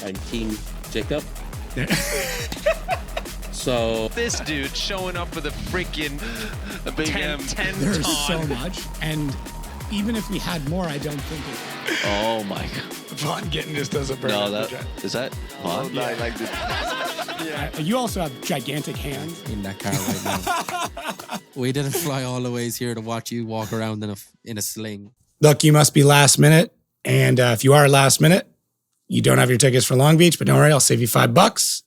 I'm Team Jacob. So this dude showing up with a freaking 10 There's ton. so much, and even if we had more, I don't think it. oh my god. Vaughn Gettins just does a burn. No, that is that Oh, Vaughn? no, I like this. You also have gigantic hands. In that car right now. We didn't fly all the ways here to watch you walk around in a sling. Look, you must be last minute, and if you are last minute, you don't have your tickets for Long Beach, but don't worry, I'll save you $5.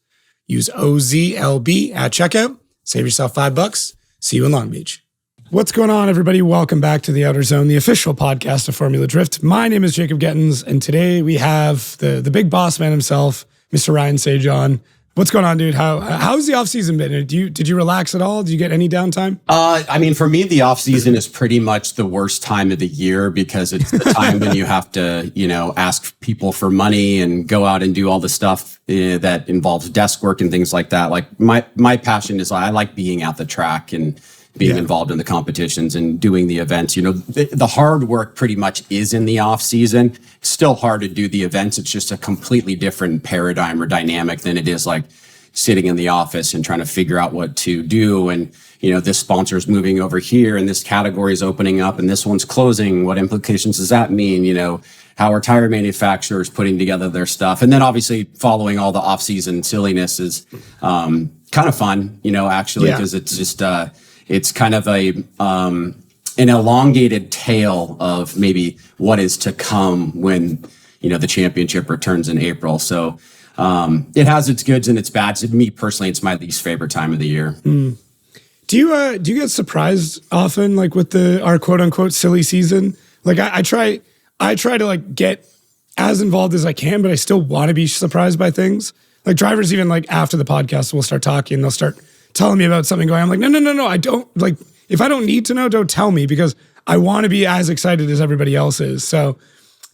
Use OZLB at checkout. Save yourself $5. See you in Long Beach. What's going on, everybody? Welcome back to the Outerzone, the official podcast of Formula Drift. My name is Jacob Gettins, and today we have the big boss man himself, Mr. Ryan St. John. What's going on, dude? How's the off-season been? Did you relax at all? Did you get any downtime? I mean, for me, the off season is pretty much the worst time of the year because it's the time when you have to, ask people for money and go out and do all the stuff that involves desk work and things like that. Like my passion is I like being at the track and being involved in the competitions and doing the events. The hard work pretty much is in the off season. It's still hard to do the events. It's just a completely different paradigm or dynamic than it is like sitting in the office and trying to figure out what to do. And, this sponsor's moving over here and this category is opening up and this one's closing. What implications does that mean? How are tire manufacturers putting together their stuff? And then obviously following all the off season silliness is kind of fun, actually, because it's just, it's kind of an elongated tale of maybe what is to come when, the championship returns in April. So it has its goods and its bads. Me personally, it's my least favorite time of the year. Mm. Do you get surprised often, like with our quote unquote silly season? Like I try to like get as involved as I can, but I still want to be surprised by things. Like drivers, even like after the podcast, will start talking. They'll start telling me about something going. I'm like, no. I don't like, if I don't need to know, don't tell me because I want to be as excited as everybody else is. So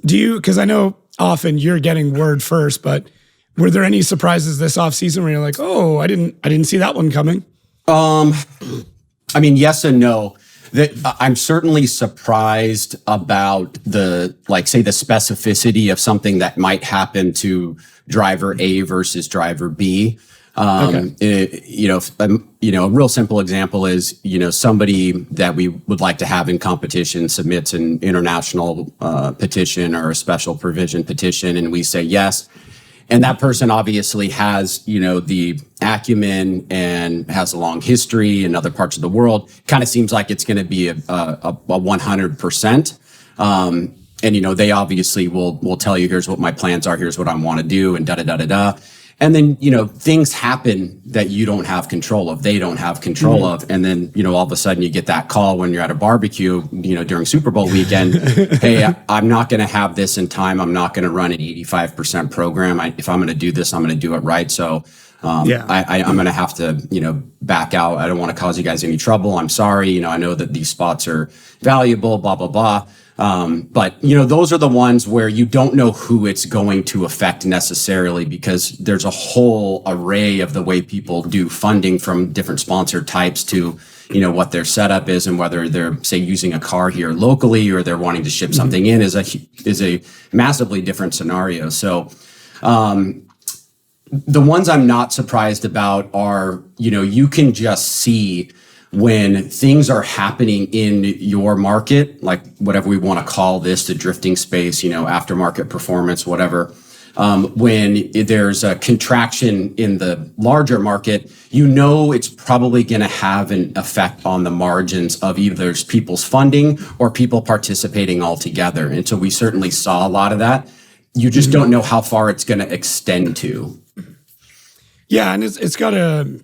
because I know often you're getting word first, but were there any surprises this off season where you're like, oh, I didn't see that one coming? I mean, yes and no. I'm certainly surprised about the specificity of something that might happen to driver A versus driver B. A real simple example is, somebody that we would like to have in competition submits an international petition or a special provision petition, and we say yes. And that person obviously has, the acumen and has a long history in other parts of the world. Kind of seems like it's going to be a 100%. And, they obviously will tell you, here's what my plans are, here's what I want to do, and da-da-da-da-da. And then, things happen that you don't have control of, they don't have control of. And then, all of a sudden you get that call when you're at a barbecue, during Super Bowl weekend, hey, I'm not going to have this in time. I'm not going to run an 85% program. If I'm going to do this, I'm going to do it right. So I'm going to have to, back out. I don't want to cause you guys any trouble. I'm sorry. I know that these spots are valuable, blah, blah, blah. But those are the ones where you don't know who it's going to affect necessarily because there's a whole array of the way people do funding from different sponsor types to, what their setup is and whether they're say using a car here locally or they're wanting to ship something in is a massively different scenario. So, the ones I'm not surprised about are, you can just see when things are happening in your market, like whatever we want to call this, the drifting space, aftermarket performance, whatever, when there's a contraction in the larger market, it's probably going to have an effect on the margins of either people's funding or people participating altogether. And so we certainly saw a lot of that. You just don't know how far it's going to extend to. Yeah, and it's got to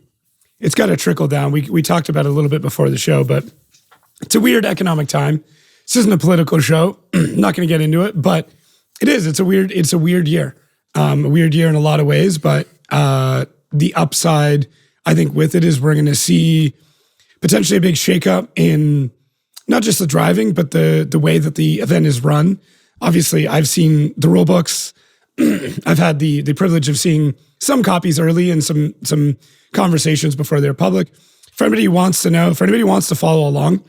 trickle down. We talked about it a little bit before the show, but it's a weird economic time. This isn't a political show. I'm not going to get into it, but it is. It's a weird year. A weird year in a lot of ways, but the upside, I think, with it is we're going to see potentially a big shakeup in not just the driving, but the way that the event is run. Obviously, I've seen the rule books. I've had the privilege of seeing some copies early and some conversations before they're public. For anybody who wants to know, for anybody who wants to follow along,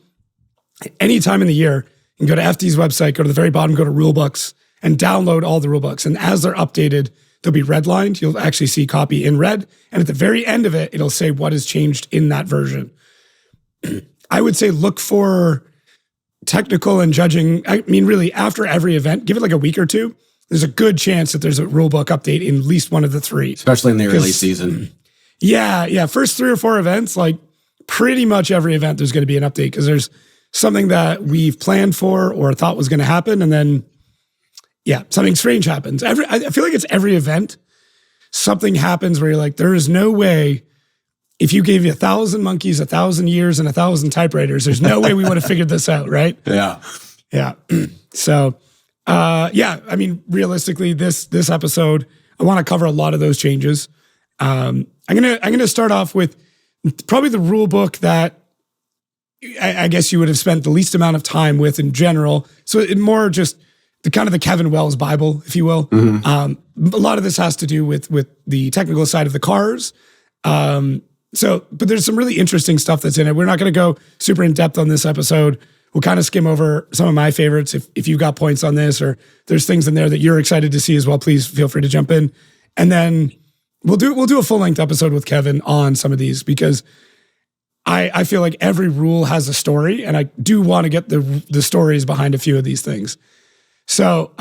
any time in the year, you can go to FD's website, go to the very bottom, go to rule books, and download all the rule books. And as they're updated, they'll be redlined. You'll actually see copy in red. And at the very end of it, it'll say what has changed in that version. I would say look for technical and judging. I mean, really, after every event, give it like a week or two. There's a good chance that there's a rulebook update in at least one of the three. Especially in the early season. Yeah. First 3 or 4 events, like pretty much every event, there's going to be an update because there's something that we've planned for or thought was going to happen. And then, something strange happens. I feel like it's every event. Something happens where you're like, there is no way if you gave you 1,000 monkeys, 1,000 years, and 1,000 typewriters, there's no way we would have figured this out, right? Yeah. So, I mean, realistically, this episode, I want to cover a lot of those changes. I'm gonna start off with probably the rule book that I guess you would have spent the least amount of time with in general. So it more just the kind of the Kevin Wells Bible, if you will. A lot of this has to do with the technical side of the cars. But there's some really interesting stuff that's in it. We're not going to go super in depth on this episode. We'll kind of skim over some of my favorites. If you've got points on this or there's things in there that you're excited to see as well, please feel free to jump in. And then we'll do a full length episode with Kevin on some of these because I feel like every rule has a story, and I do want to get the stories behind a few of these things. So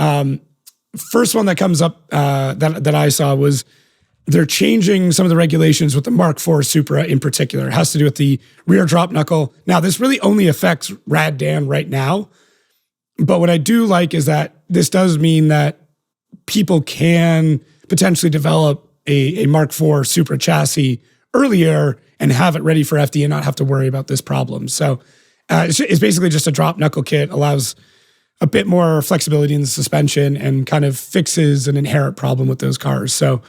first one that comes up that I saw was they're changing some of the regulations with the Mark IV Supra in particular. It has to do with the rear drop knuckle. Now, this really only affects Rad Dan right now. But what I do like is that this does mean that people can potentially develop a Mark IV Supra chassis earlier and have it ready for FD and not have to worry about this problem. So it's basically just a drop knuckle kit, allows a bit more flexibility in the suspension and kind of fixes an inherent problem with those cars. So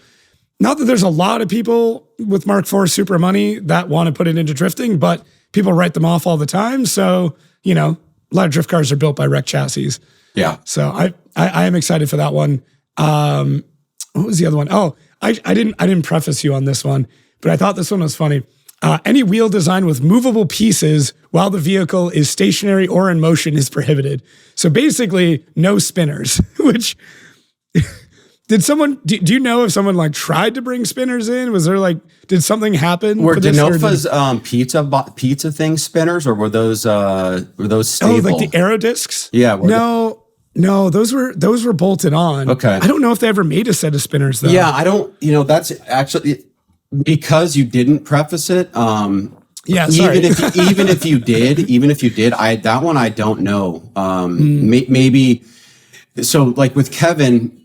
not that there's a lot of people with Mark IV Supra money that want to put it into drifting, but people write them off all the time. So, a lot of drift cars are built by wrecked chassis. Yeah. So I am excited for that one. What was the other one? Oh, I didn't preface you on this one, but I thought this one was funny. Any wheel design with movable pieces while the vehicle is stationary or in motion is prohibited. So basically, no spinners, which... do you know if someone tried to bring spinners in? Was there did something happen? Were Denofa's pizza thing spinners, or were those stable? Oh, like the aero discs? Yeah. No, those were bolted on. Okay. I don't know if they ever made a set of spinners though. Yeah, I don't, that's actually because you didn't preface it. Yeah, sorry. even if you did, that one I don't know. Maybe. So with Kevin,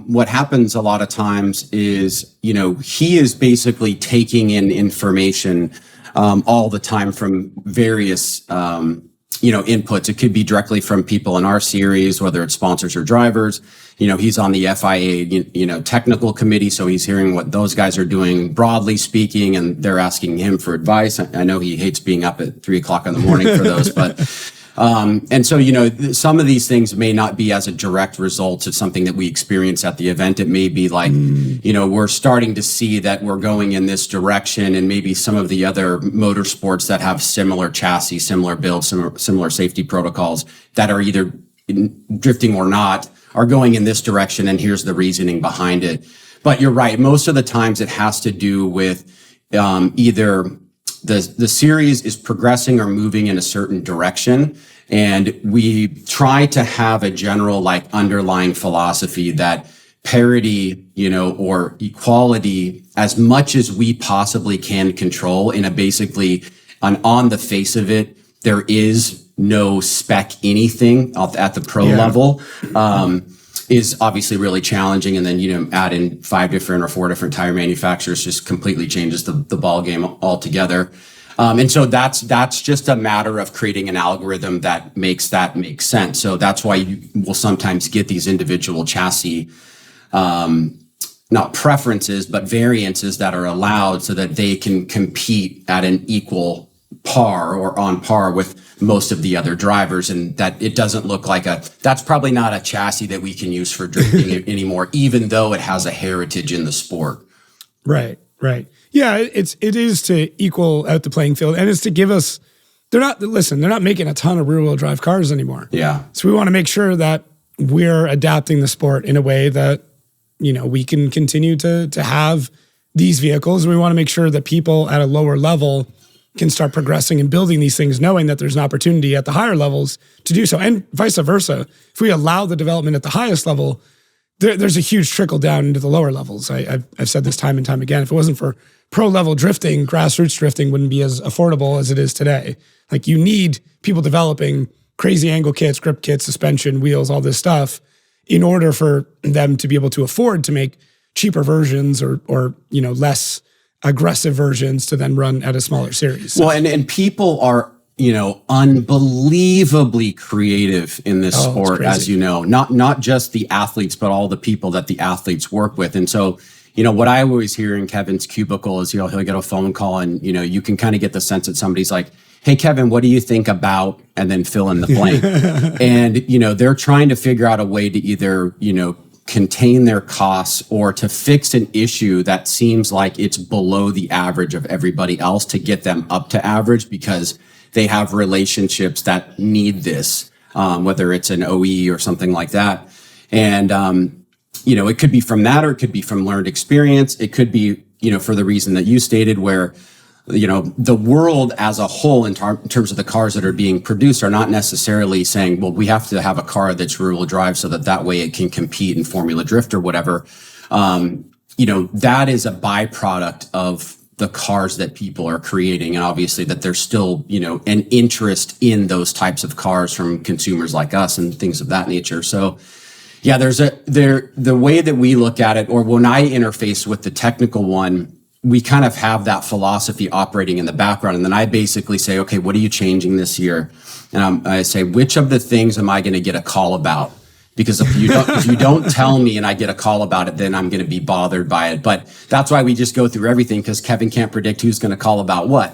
what happens a lot of times is, he is basically taking in information all the time from various, inputs. It could be directly from people in our series, whether it's sponsors or drivers. He's on the FIA, technical committee. So he's hearing what those guys are doing, broadly speaking, and they're asking him for advice. I know he hates being up at 3:00 in the morning for those, but... and so, some of these things may not be as a direct result of something that we experience at the event. It may be we're starting to see that we're going in this direction, and maybe some of the other motorsports that have similar chassis, similar builds, similar safety protocols that are either drifting or not are going in this direction. And here's the reasoning behind it. But you're right. Most of the times it has to do with either the series is progressing or moving in a certain direction. And we try to have a general underlying philosophy that parity, or equality, as much as we possibly can control in a basically on the face of it, there is no spec anything at the pro level. Is obviously really challenging. And then, add in 5 different or 4 different tire manufacturers just completely changes the ball game altogether. And so that's just a matter of creating an algorithm that makes that make sense. So that's why you will sometimes get these individual chassis, not preferences, but variances that are allowed so that they can compete at an equal par or on par with most of the other drivers, and that it doesn't look like that's probably not a chassis that we can use for drifting anymore, even though it has a heritage in the sport. Right. Yeah, it is to equal out the playing field, and it's to give us. They're not making a ton of rear-wheel drive cars anymore. Yeah. So we want to make sure that we're adapting the sport in a way that we can continue to have these vehicles. We want to make sure that people at a lower level can start progressing and building these things, knowing that there's an opportunity at the higher levels to do so, and vice versa. If we allow the development at the highest level, there's a huge trickle down into the lower levels. I've said this time and time again. If it wasn't for pro-level drifting, grassroots drifting wouldn't be as affordable as it is today. Like, you need people developing crazy angle kits, grip kits, suspension, wheels, all this stuff in order for them to be able to afford to make cheaper versions or less aggressive versions to then run at a smaller series. Well, and people are, unbelievably creative in this sport, as you know, not just the athletes, but all the people that the athletes work with. And so, what I always hear in Kevin's cubicle is, he'll get a phone call and, you can kind of get the sense that somebody's like, hey, Kevin, what do you think about, and then fill in the blank. And, they're trying to figure out a way to either, contain their costs or to fix an issue that seems like it's below the average of everybody else to get them up to average because they have relationships that need this, whether it's an OE or something like that. And, it could be from that, or it could be from learned experience. It could be, for the reason that you stated, where, the world as a whole in terms of the cars that are being produced are not necessarily saying, well, we have to have a car that's rear-wheel drive so that way it can compete in Formula Drift or whatever. That is a byproduct of the cars that people are creating. And obviously that there's still, an interest in those types of cars from consumers like us and things of that nature. So yeah, the way that we look at it, or when I interface with the technical one, we kind of have that philosophy operating in the background. And then I basically say, okay, what are you changing this year? And I say, which of the things am I going to get a call about? Because if you don't tell me and I get a call about it, then I'm going to be bothered by it. But that's why we just go through everything, because Kevin can't predict who's going to call about what.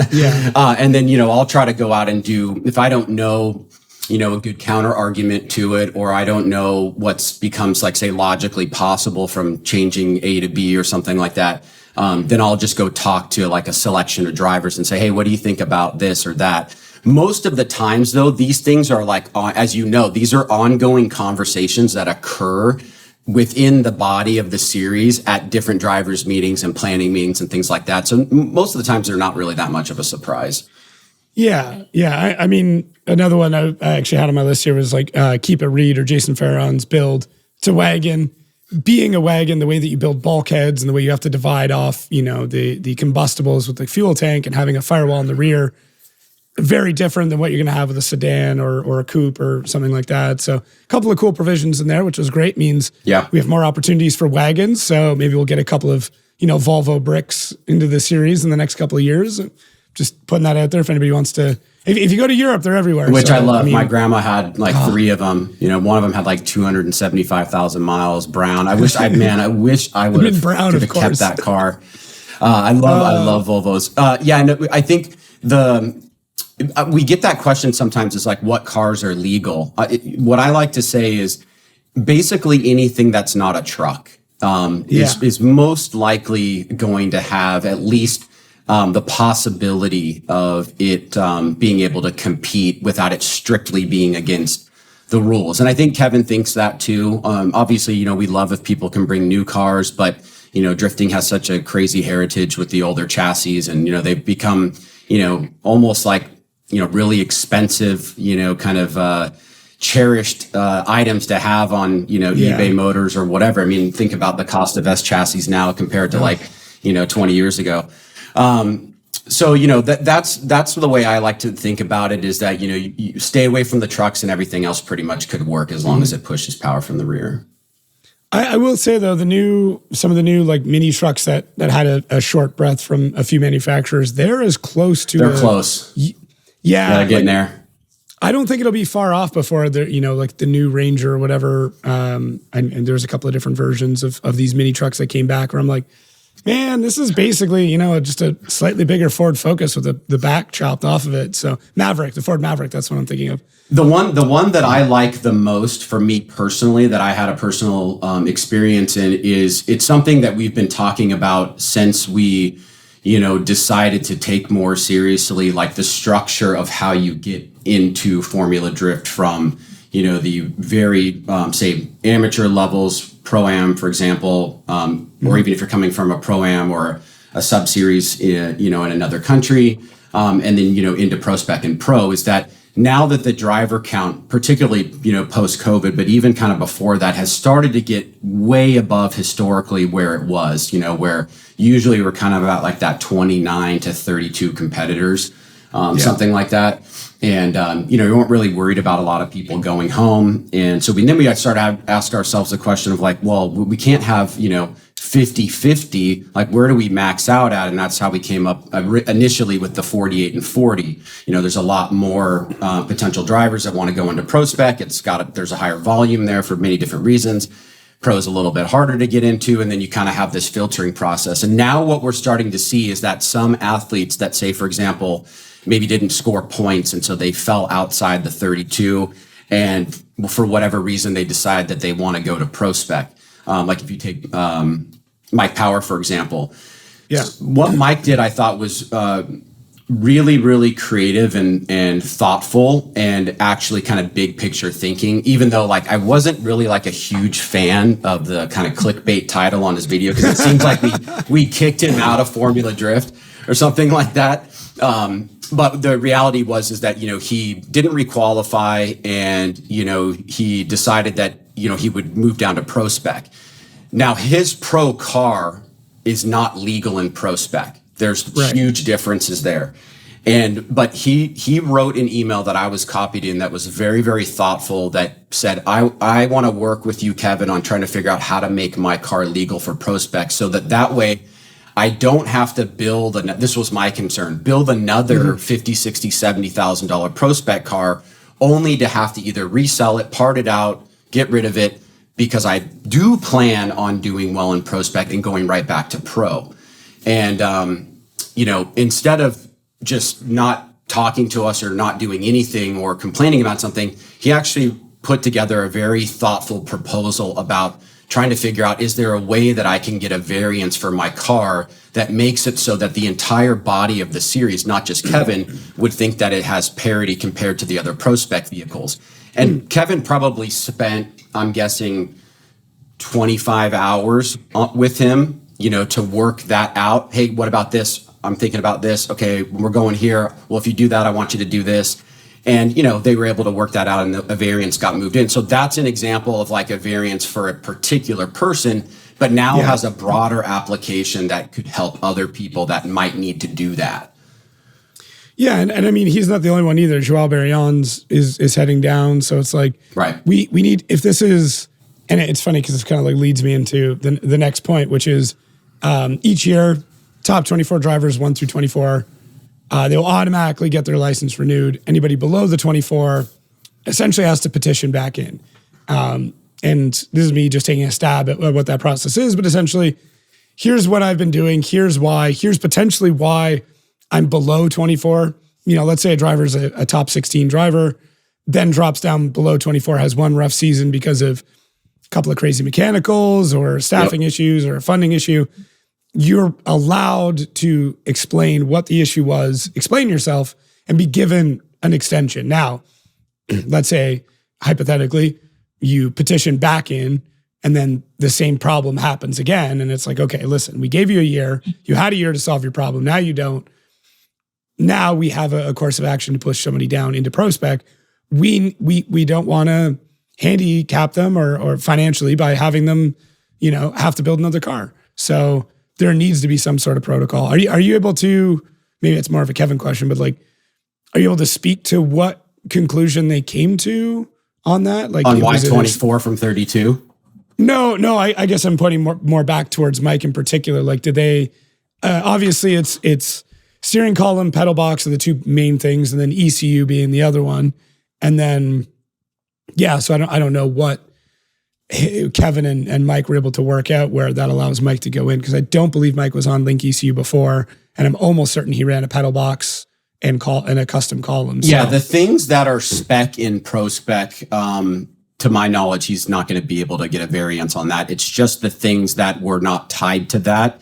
Yeah. And then, I'll try to go out and do, if I don't know, a good counter argument to it, or I don't know what's becomes like, say, logically possible from changing A to B or something like that. Then I'll just go talk to like a selection of drivers and say, hey, what do you think about this or that? Most of the times, though, these things are like, as you know, these are ongoing conversations that occur within the body of the series at different drivers' meetings and planning meetings and things like that. So most of the times they're not really that much of a surprise. Yeah. I mean, another one I actually had on my list here was like Keep It Reed or Jason Farron's build to wagon. Being a wagon, the way that you build bulkheads and the way you have to divide off, the combustibles with the fuel tank and having a firewall in the rear, very different than what you're going to have with a sedan or a coupe or something like that. So a couple of cool provisions in there, which was great. Means we have more opportunities for wagons. So maybe we'll get a couple of, Volvo bricks into the series in the next couple of years. Just putting that out there if anybody wants to. If you go to Europe, they're everywhere. Which I love. My grandma had like 3 of them. One of them had like 275,000 miles. Brown. I wish I would have kept that car. I love Volvos. And I think we get that question sometimes. Is like, what cars are legal? What I like to say is basically anything that's not a truck is most likely going to have at least the possibility of it being able to compete without it strictly being against the rules. And I think Kevin thinks that too. Obviously, we love if people can bring new cars, but, drifting has such a crazy heritage with the older chassis, and, they've become, almost like, really expensive, kind of cherished items to have on, eBay Motors or whatever. I mean, think about the cost of S chassis now compared to 20 years ago. So, that's the way I like to think about it, is that, you stay away from the trucks and everything else pretty much could work as long as it pushes power from the rear. I will say though, some of the new like mini trucks that had a short breath from a few manufacturers, they're as close to. They're close. Yeah. Getting there. I don't think it'll be far off before the, like the new Ranger or whatever. And there's a couple of different versions of these mini trucks that came back where I'm like, man, this is basically, just a slightly bigger Ford Focus with the back chopped off of it. So the Ford Maverick, that's what I'm thinking of. The one that I like the most for me personally, that I had a personal experience in, is it's something that we've been talking about since we, decided to take more seriously, like the structure of how you get into Formula Drift from, the very, say, amateur levels, Pro-Am, for example, or even if you're coming from a Pro-Am or a sub-series, in another country, and then, into ProSpec and Pro, is that now that the driver count, particularly, post-COVID, but even kind of before that, has started to get way above historically where it was, where usually we're kind of about like that 29 to 32 competitors, something like that. And, we weren't really worried about a lot of people going home. And so we started to ask ourselves the question of like, well, we can't have, 50-50, like where do we max out at? And that's how we came up initially with the 48 and 40. There's a lot more potential drivers that want to go into ProSpec. There's a higher volume there for many different reasons. Pro is a little bit harder to get into, and then you kind of have this filtering process. And now what we're starting to see is that some athletes that say, for example, maybe didn't score points, and so they fell outside the 32, and for whatever reason, they decide that they want to go to ProSpec. Like if you take Mike Power, for example. Yeah. What Mike did, I thought, was really, really creative and thoughtful and actually kind of big picture thinking, even though like I wasn't really like a huge fan of the kind of clickbait title on his video, because it seems like we kicked him out of Formula Drift or something like that. But the reality is that, he didn't requalify, and, he decided that, he would move down to ProSpec. Now, his pro car is not legal in ProSpec. There's huge differences there. But he wrote an email that I was copied in that was very, very thoughtful, that said, I want to work with you, Kevin, on trying to figure out how to make my car legal for ProSpec, so that way I don't have to this was my concern, build another $50,000, $60,000, $70,000 ProSpec car, only to have to either resell it, part it out, get rid of it, because I do plan on doing well in ProSpec and going right back to Pro. And, instead of just not talking to us or not doing anything or complaining about something, he actually put together a very thoughtful proposal about trying to figure out, is there a way that I can get a variance for my car that makes it so that the entire body of the series, not just Kevin, would think that it has parity compared to the other ProSpec vehicles. And Kevin probably spent, I'm guessing, 25 hours with him, to work that out. Hey, what about this? I'm thinking about this. Okay, we're going here. Well, if you do that, I want you to do this. And, they were able to work that out, and a variance got moved in. So that's an example of like a variance for a particular person, but now has a broader application that could help other people that might need to do that. Yeah, and I mean, he's not the only one either. Joao Barrions is heading down. So it's like, we need, if this is, and it's funny because it's kind of like leads me into the next point, which is each year, top 24 drivers, 1 through 24, they'll automatically get their license renewed. Anybody below the 24 essentially has to petition back in. And this is me just taking a stab at what that process is, but essentially, here's what I've been doing. Here's potentially why I'm below 24. Let's say a driver's a top 16 driver, then drops down below 24, has one rough season because of a couple of crazy mechanicals or staffing issues or a funding issue. You're allowed to explain what the issue was, explain yourself, and be given an extension. Now, let's say, hypothetically, you petition back in, and then the same problem happens again. And it's like, okay, listen, we gave you a year. You had a year to solve your problem. Now you don't. Now we have a course of action to push somebody down into ProSpec. We don't want to handicap them or financially by having them, have to build another car. So there needs to be some sort of protocol. Are you able to, maybe it's more of a Kevin question, but like, are you able to speak to what conclusion they came to on that? Like on why 24 from 32? No, I guess I'm pointing more back towards Mike in particular. Like, did they, obviously it's steering column, pedal box are the two main things, and then ECU being the other one. And then, so I don't know what Kevin and Mike were able to work out where that allows Mike to go in, because I don't believe Mike was on Link ECU before, and I'm almost certain he ran a pedal box and a custom column. So. Yeah, the things that are spec in ProSpec, to my knowledge, he's not going to be able to get a variance on that. It's just the things that were not tied to that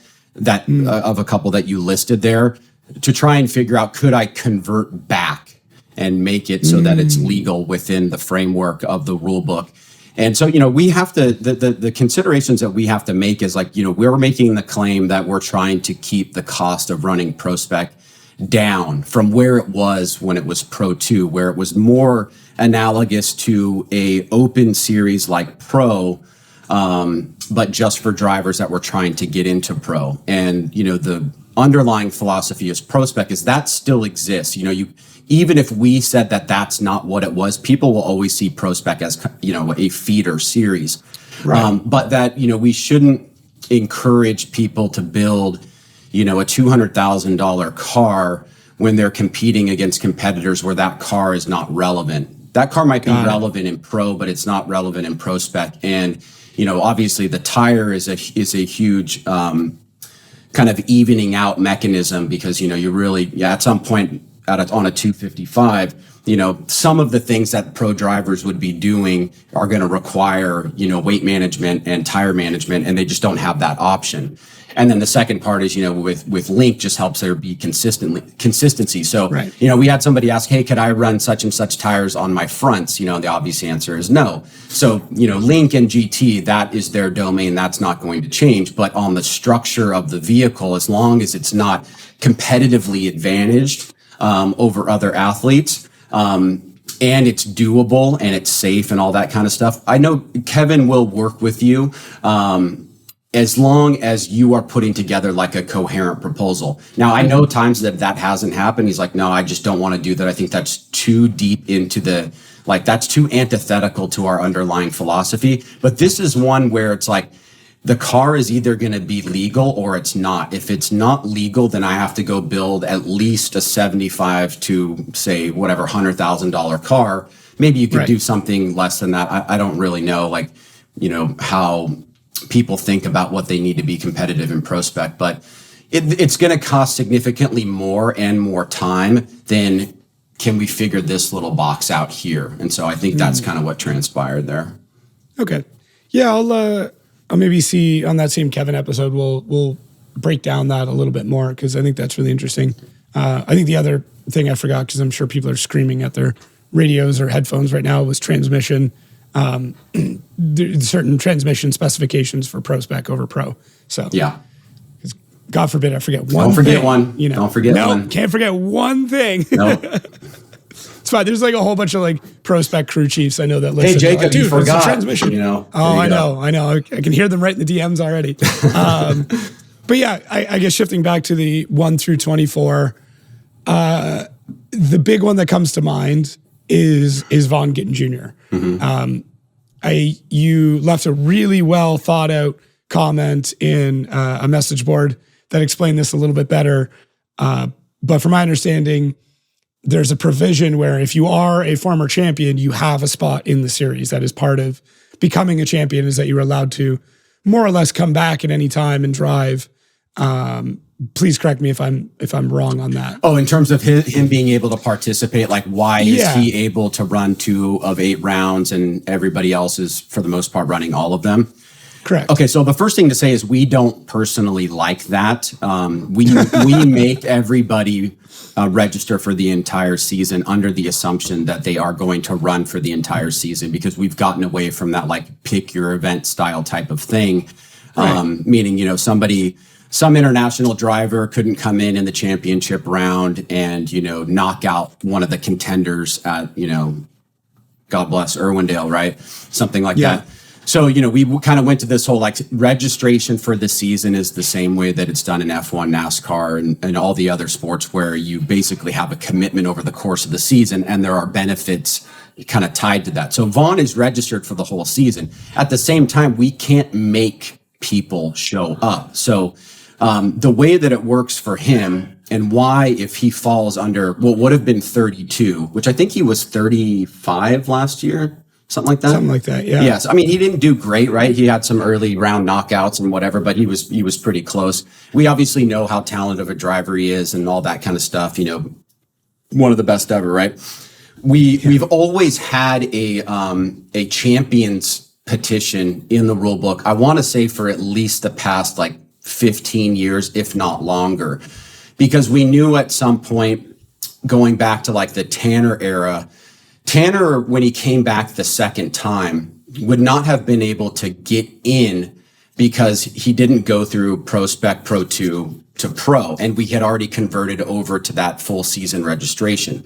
of a couple that you listed there, to try and figure out, could I convert back and make it so that it's legal within the framework of the rule book. And so, we have to, the considerations that we have to make is like, we're making the claim that we're trying to keep the cost of running ProSpec down from where it was when it was Pro 2, where it was more analogous to a open series like Pro, but just for drivers that were trying to get into Pro. And, the underlying philosophy is ProSpec is that still exists. Even if we said that that's not what it was, people will always see ProSpec as, a feeder series. Right. But that, we shouldn't encourage people to build, a $200,000 car when they're competing against competitors where that car is not relevant. That car might be relevant in Pro, but it's not relevant in ProSpec. And, obviously the tire is a huge kind of evening out mechanism because, you really, at some point, on a 255, some of the things that pro drivers would be doing are going to require, weight management and tire management, and they just don't have that option. And then the second part is, with Link just helps there be consistency. So, right. We had somebody ask, hey, could I run such and such tires on my fronts? The obvious answer is no. So, Link and GT, that is their domain. That's not going to change. But on the structure of the vehicle, as long as it's not competitively advantaged over other athletes, and it's doable and it's safe and all that kind of stuff. I know Kevin will work with you as long as you are putting together like a coherent proposal. Now, I know times that hasn't happened. He's like, no, I just don't want to do that. I think that's too deep into that's too antithetical to our underlying philosophy. But this is one where it's like, the car is either going to be legal or it's not. If it's not legal, then I have to go build at least a 75 to say whatever $100,000 car. Maybe you could do something less than that. I don't really know, how people think about what they need to be competitive in ProSpec, but it's going to cost significantly more and more time than can we figure this little box out here. And so I think that's kind of what transpired there. Okay. Yeah, I'll maybe see on that same Kevin episode, we'll break down that a little bit more because I think that's really interesting. I think the other thing I forgot, because I'm sure people are screaming at their radios or headphones right now, was transmission. Certain transmission specifications for ProSpec over Pro. So yeah, God forbid I forget one. Don't forget thing, one. Don't forget one. Can't forget one thing. No. It's fine. There's like a whole bunch of like ProSpec crew chiefs I know that listen. Hey, Jacob, like, you forgot. Transmission. Oh, I know. I can hear them right in the DMs already. But yeah, I guess shifting back to the 1 through 24, the big one that comes to mind is Vaughn Gittin Jr. Mm-hmm. You left a really well thought out comment in a message board that explained this a little bit better. But from my understanding, there's a provision where if you are a former champion, you have a spot in the series. That is part of becoming a champion, is that you're allowed to more or less come back at any time and drive. Please correct me if I'm wrong on that. Oh, in terms of him being able to participate, like why is he able to run 2 of 8 rounds and everybody else is for the most part running all of them? Correct. Okay, so the first thing to say is we don't personally like that. We make everybody register for the entire season under the assumption that they are going to run for the entire season, because we've gotten away from that like pick your event style type of thing. Right. Meaning, some international driver couldn't come in the championship round and, knock out one of the contenders at, God bless Irwindale, right? Something like that. So, we kind of went to this whole like registration for the season is the same way that it's done in F1, NASCAR, and all the other sports, where you basically have a commitment over the course of the season and there are benefits kind of tied to that. So Vaughn is registered for the whole season. At the same time, we can't make people show up. So the way that it works for him, and why, if he falls under what would have been 32, which I think he was 35 last year, something like that. Something like that, yeah. Yes, I mean, he didn't do great, right? He had some early round knockouts and whatever, but he was pretty close. We obviously know how talented of a driver he is and all that kind of stuff. One of the best ever, right? We've always had a champions petition in the rule book. I want to say for at least the past like 15 years, if not longer, because we knew at some point, going back to like the Tanner era, Tanner, when he came back the second time, would not have been able to get in because he didn't go through ProSpec Pro 2 to Pro, and we had already converted over to that full season registration.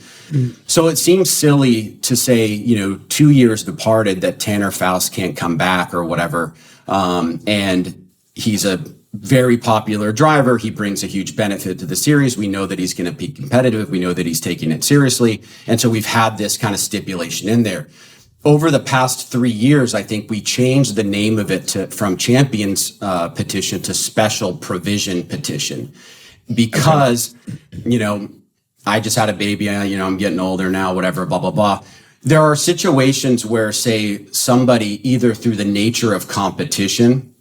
So it seems silly to say, 2 years departed that Tanner Faust can't come back or whatever. And he's a very popular driver. He brings a huge benefit to the series. We know that he's going to be competitive. We know that he's taking it seriously. And so we've had this kind of stipulation in there. Over the past 3 years, I think we changed the name of it from Champions Petition to Special Provision Petition because, I just had a baby, I'm getting older now, whatever, blah, blah, blah. There are situations where, say, somebody, either through the nature of competition,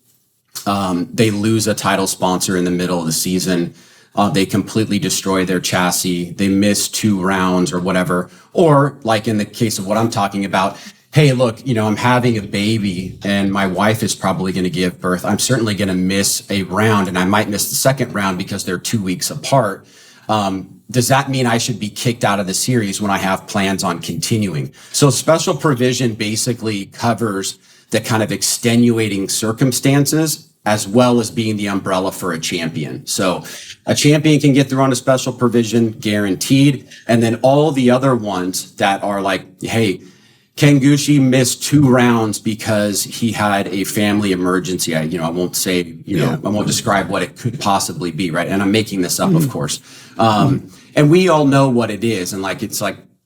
they lose a title sponsor in the middle of the season. They completely destroy their chassis. They miss 2 rounds or whatever. Or like in the case of what I'm talking about, hey, look, I'm having a baby and my wife is probably going to give birth. I'm certainly going to miss a round and I might miss the second round because they're 2 weeks apart. Does that mean I should be kicked out of the series when I have plans on continuing? So special provision basically covers the kind of extenuating circumstances as well as being the umbrella for a champion. So a champion can get through on a special provision, guaranteed. And then all the other ones that are like, hey, Ken Gucci missed 2 rounds because he had a family emergency. I won't say, I won't describe what it could possibly be, right? And I'm making this up, of course. And we all know what it is. And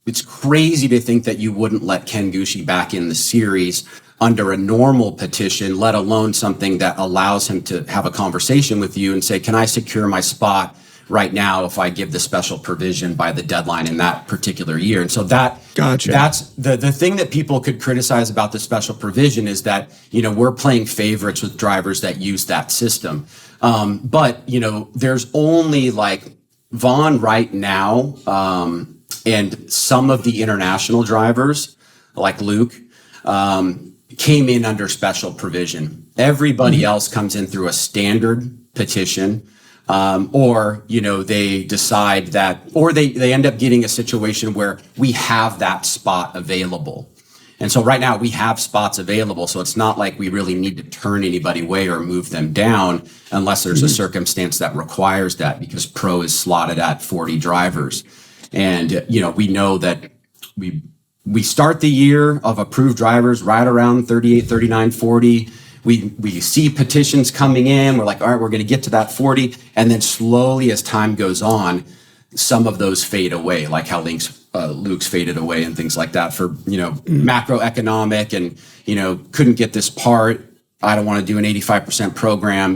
it's crazy to think that you wouldn't let Ken Gucci back in the series under a normal petition, let alone something that allows him to have a conversation with you and say, can I secure my spot right now if I give the special provision by the deadline in that particular year? And so that's the thing that people could criticize about the special provision is that, we're playing favorites with drivers that use that system. But there's only like Vaughn right now, and some of the international drivers like Luke, came in under special provision. Everybody else comes in through a standard petition, or they decide that, or they end up getting a situation where we have that spot available. And so right now we have spots available. So it's not like we really need to turn anybody away or move them down unless there's a circumstance that requires that, because Pro is slotted at 40 drivers. And, we know that we start the year of approved drivers right around 38, 39, 40. We see petitions coming in. We're like, all right, we're going to get to that 40. And then slowly as time goes on, some of those fade away, like how Luke's faded away and things like that for, macroeconomic and, couldn't get this part. I don't want to do an 85% program,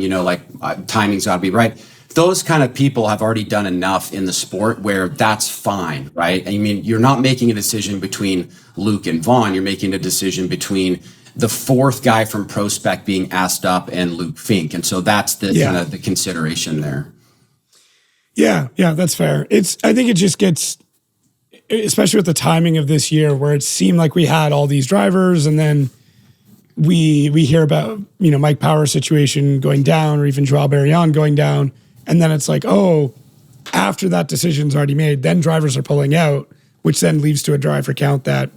timing's got to be right. Those kind of people have already done enough in the sport where that's fine, right? I mean, you're not making a decision between Luke and Vaughn. You're making a decision between the 4th guy from ProSpec being asked up and Luke Fink. And so that's the kind of the consideration there. Yeah, that's fair. I think it just gets, especially with the timing of this year where it seemed like we had all these drivers and then we hear about, Mike Power's situation going down or even Joao Barrion going down. And then it's like, after that decision's already made, then drivers are pulling out, which then leads to a driver count that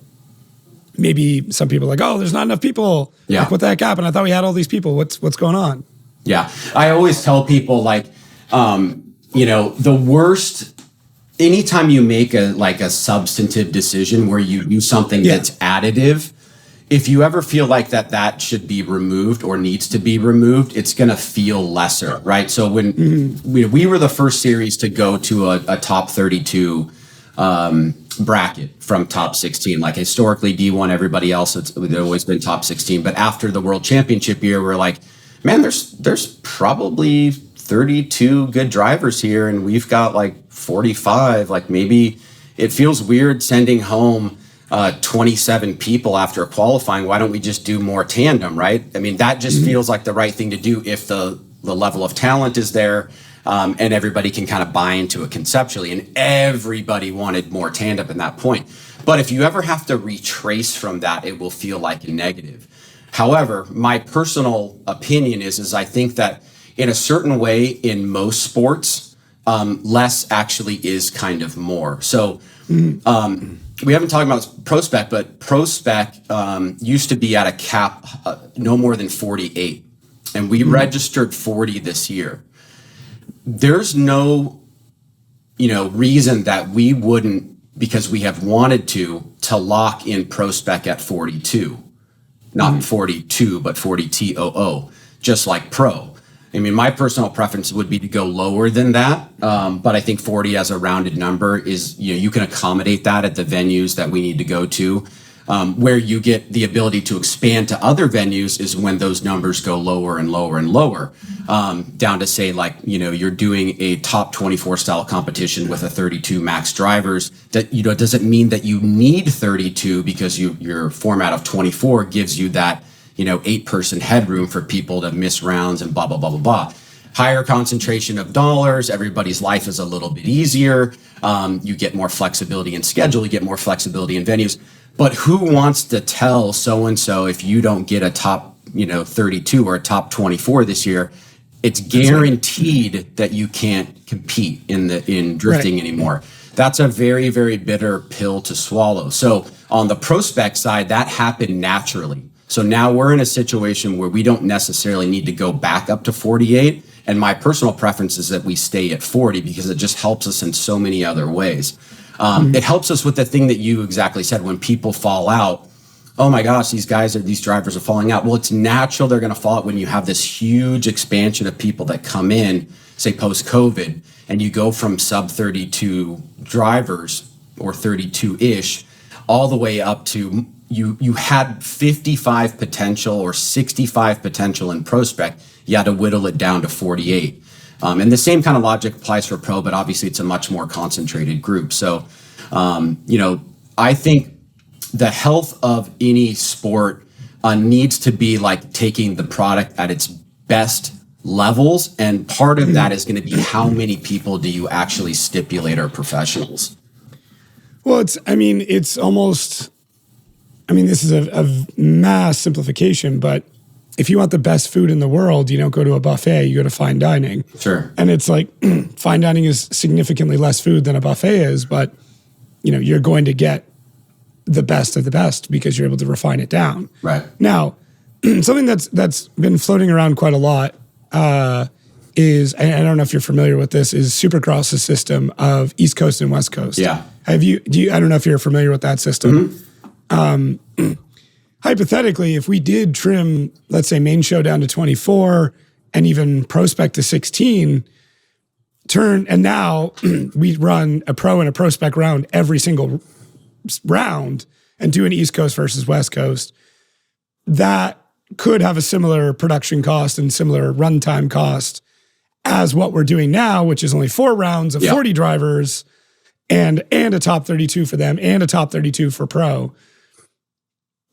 maybe some people are like, there's not enough people. Yeah. Like, what the heck happened? I thought we had all these people. What's going on? Yeah. I always tell people the worst, anytime you make a substantive decision where you do something that's additive, if you ever feel like that should be removed or needs to be removed, it's going to feel lesser, right? So when we were the first series to go to a top 32 bracket from top 16, like historically D1, everybody else, they've always been top 16. But after the World Championship year, we're like, man, there's probably 32 good drivers here, and we've got like 45. Like maybe it feels weird sending home 27 people after qualifying. Why don't we just do more tandem, right? I mean, that just feels like the right thing to do if the level of talent is there, and everybody can kind of buy into it conceptually. And everybody wanted more tandem at that point. But if you ever have to retrace from that, it will feel like a negative. However, my personal opinion is I think that in a certain way, in most sports, less actually is kind of more. So, we haven't talked about ProSpec, but ProSpec used to be at a cap no more than 48, and we registered 40 this year. There's no, reason that we wouldn't, because we have wanted to lock in ProSpec at 42, not 42, but 40 TOO, just like Pro. I mean, my personal preference would be to go lower than that. But I think 40 as a rounded number is, you can accommodate that at the venues that we need to go to. Where you get the ability to expand to other venues is when those numbers go lower and lower and lower, down to say you're doing a top 24 style competition with a 32 max drivers. That, it doesn't mean that you need 32 because your format of 24 gives you that, 8-person headroom for people to miss rounds and blah, blah, blah, blah, blah. Higher concentration of dollars, everybody's life is a little bit easier. You get more flexibility in schedule, you get more flexibility in venues. But who wants to tell so-and-so if you don't get a top, 32 or a top 24 this year, it's guaranteed that you can't compete in drifting anymore. That's a very, very bitter pill to swallow. So on the ProSpec side, that happened naturally. So now we're in a situation where we don't necessarily need to go back up to 48. And my personal preference is that we stay at 40 because it just helps us in so many other ways. It helps us with the thing that you exactly said. When people fall out, oh my gosh, these drivers are falling out. Well, it's natural they're going to fall out when you have this huge expansion of people that come in, say post-COVID, and you go from sub 32 drivers or 32-ish all the way up to you had 55 potential or 65 potential in ProSpec. You had to whittle it down to 48. And the same kind of logic applies for Pro, but obviously it's a much more concentrated group. So, I think the health of any sport needs to be like taking the product at its best levels. And part of that is going to be how many people do you actually stipulate are professionals? Well, it's almost, this is a mass simplification, but if you want the best food in the world, you don't go to a buffet, you go to fine dining. Sure. And it's like fine dining is significantly less food than a buffet is, but you're going to get the best of the best because you're able to refine it down. Right. Now, something that's been floating around quite a lot is, and I don't know if you're familiar with this, is Supercross's system of East Coast and West Coast. Yeah. I don't know if you're familiar with that system. Hypothetically, if we did trim, let's say, main show down to 24 and even ProSpec to 16, and now we run a Pro and a ProSpec round every single round and do an East Coast versus West Coast, that could have a similar production cost and similar runtime cost as what we're doing now, which is only 4 rounds of 40 drivers and a top 32 for them and a top 32 for Pro.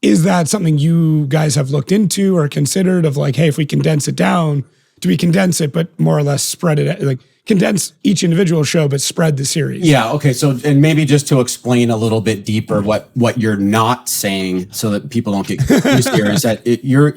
Is that something you guys have looked into or considered of like, hey, if we condense it down, do we condense it but more or less spread it, like condense each individual show but spread the series? Yeah, okay. So, and maybe just to explain a little bit deeper what you're not saying so that people don't get confused here is that you're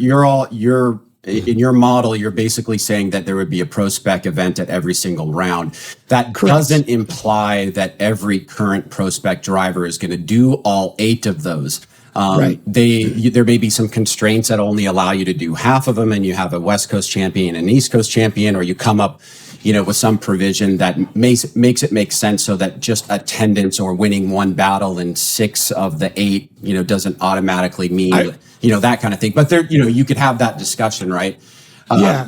in your model, you're basically saying that there would be a ProSpec event at every single round. That doesn't imply that every current ProSpec driver is going to do all 8 of those. Right. There may be some constraints that only allow you to do half of them, and you have a West Coast champion and an East Coast champion, or you come up, with some provision that makes it make sense so that just attendance or winning one battle in 6 of the 8, doesn't automatically mean, that kind of thing. But there, you could have that discussion, right?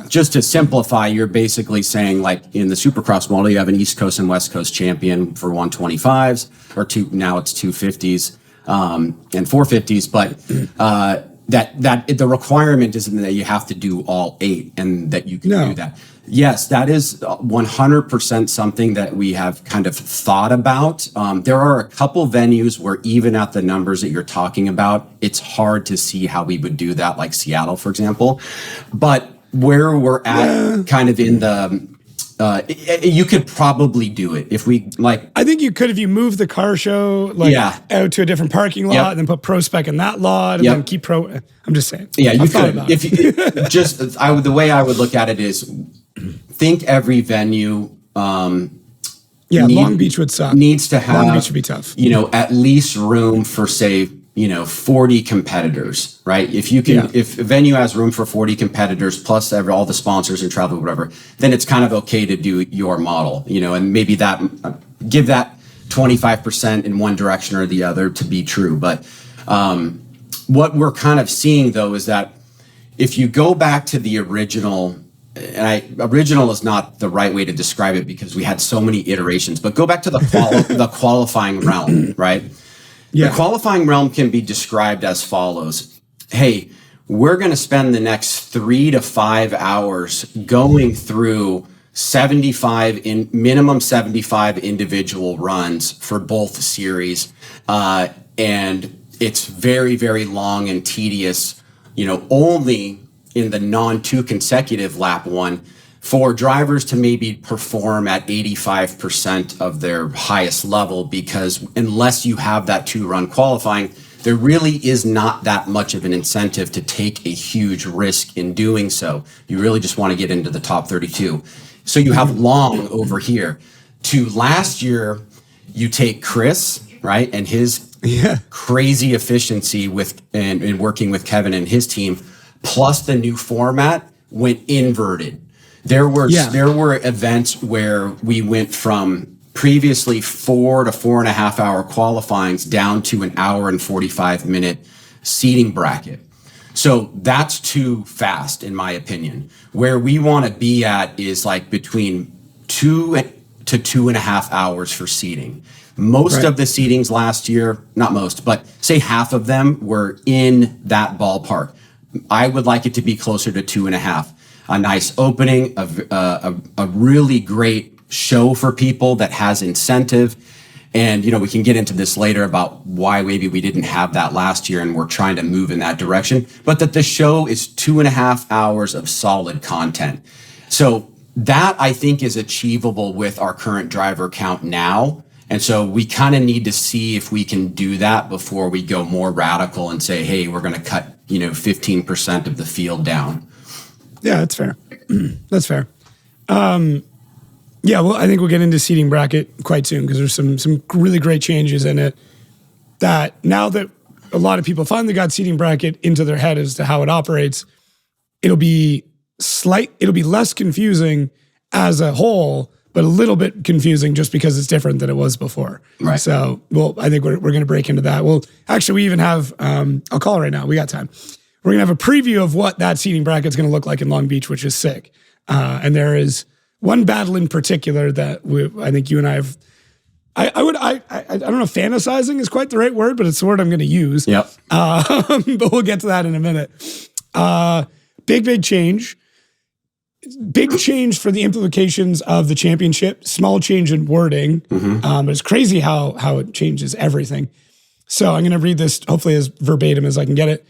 Just to simplify, you're basically saying, like in the Supercross model, you have an East Coast and West Coast champion for 125s, or now it's 250s. And 450s, but that the requirement isn't that you have to do all 8 and that you can do that. Yes, that is 100% something that we have kind of thought about. There are a couple venues where even at the numbers that you're talking about, it's hard to see how we would do that, like Seattle, for example. But where we're at kind of in the you could probably do it if we like. I think you could if you move the car show out to a different parking lot and then put ProSpec in that lot and then keep Pro. I'm just saying. Yeah, you could. If you the way I would look at it is think every venue Yeah, Long Beach would suck. Needs to have, Long Beach would be tough. At least room for, say, 40 competitors, right? If you can, if a venue has room for 40 competitors plus all the sponsors and travel, whatever, then it's kind of okay to do your model, and maybe that give that 25% in one direction or the other to be true. But what we're kind of seeing though is that if you go back to the original, and original is not the right way to describe it because we had so many iterations, but go back to the qualifying realm, right? Yeah. The qualifying realm can be described as follows. Hey, we're going to spend the next 3 to 5 hours going through minimum 75 individual runs for both series. And it's very, very long and tedious, only in the non-2 consecutive lap one for drivers to maybe perform at 85% of their highest level, because unless you have that 2-run qualifying, there really is not that much of an incentive to take a huge risk in doing so. You really just want to get into the top 32. So you have long over here. To last year, you take Chris, right, and his crazy efficiency in working with Kevin and his team, plus the new format went inverted. There were events where we went from previously 4 to 4.5 hour qualifyings down to an hour and 45 minute seating bracket. So that's too fast, in my opinion. Where we want to be at is like between 2 to 2.5 hours for seating. Most of the seatings last year, not most, but say half of them were in that ballpark. I would like it to be closer to 2.5. A nice opening, a really great show for people that has incentive. And, we can get into this later about why maybe we didn't have that last year and we're trying to move in that direction. But that the show is 2.5 hours of solid content. So that I think is achievable with our current driver count now. And so we kind of need to see if we can do that before we go more radical and say, hey, we're going to cut, 15% of the field down. Yeah, that's fair. That's fair. Well, I think we'll get into seating bracket quite soon because there's some really great changes in it that now that a lot of people finally got seating bracket into their head as to how it operates, it'll be less confusing as a whole, but a little bit confusing just because it's different than it was before. Right. So, I think we're going to break into that. Well, actually, we even have, I'll call it right now. We got time. We're going to have a preview of what that seating bracket is going to look like in Long Beach, which is sick. And there is one battle in particular that I think you and I have, I don't know if fantasizing is quite the right word, but it's the word I'm going to use. Yep. But we'll get to that in a minute. Big change. Big change for the implications of the championship. Small change in wording. But it's crazy how it changes everything. So I'm going to read this hopefully as verbatim as I can get it.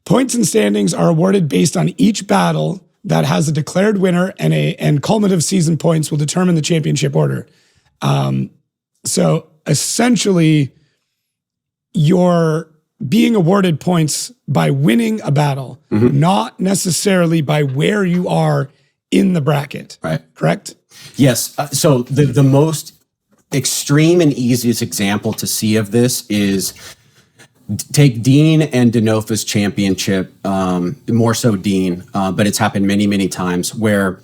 Points and standings are awarded based on each battle that has a declared winner, and cumulative season points will determine the championship order. So essentially, you're being awarded points by winning a battle, not necessarily by where you are in the bracket. Right. Correct? Yes. So the most extreme and easiest example to see of this is take Dean and Denofa's championship, more so Dean, but it's happened many, many times where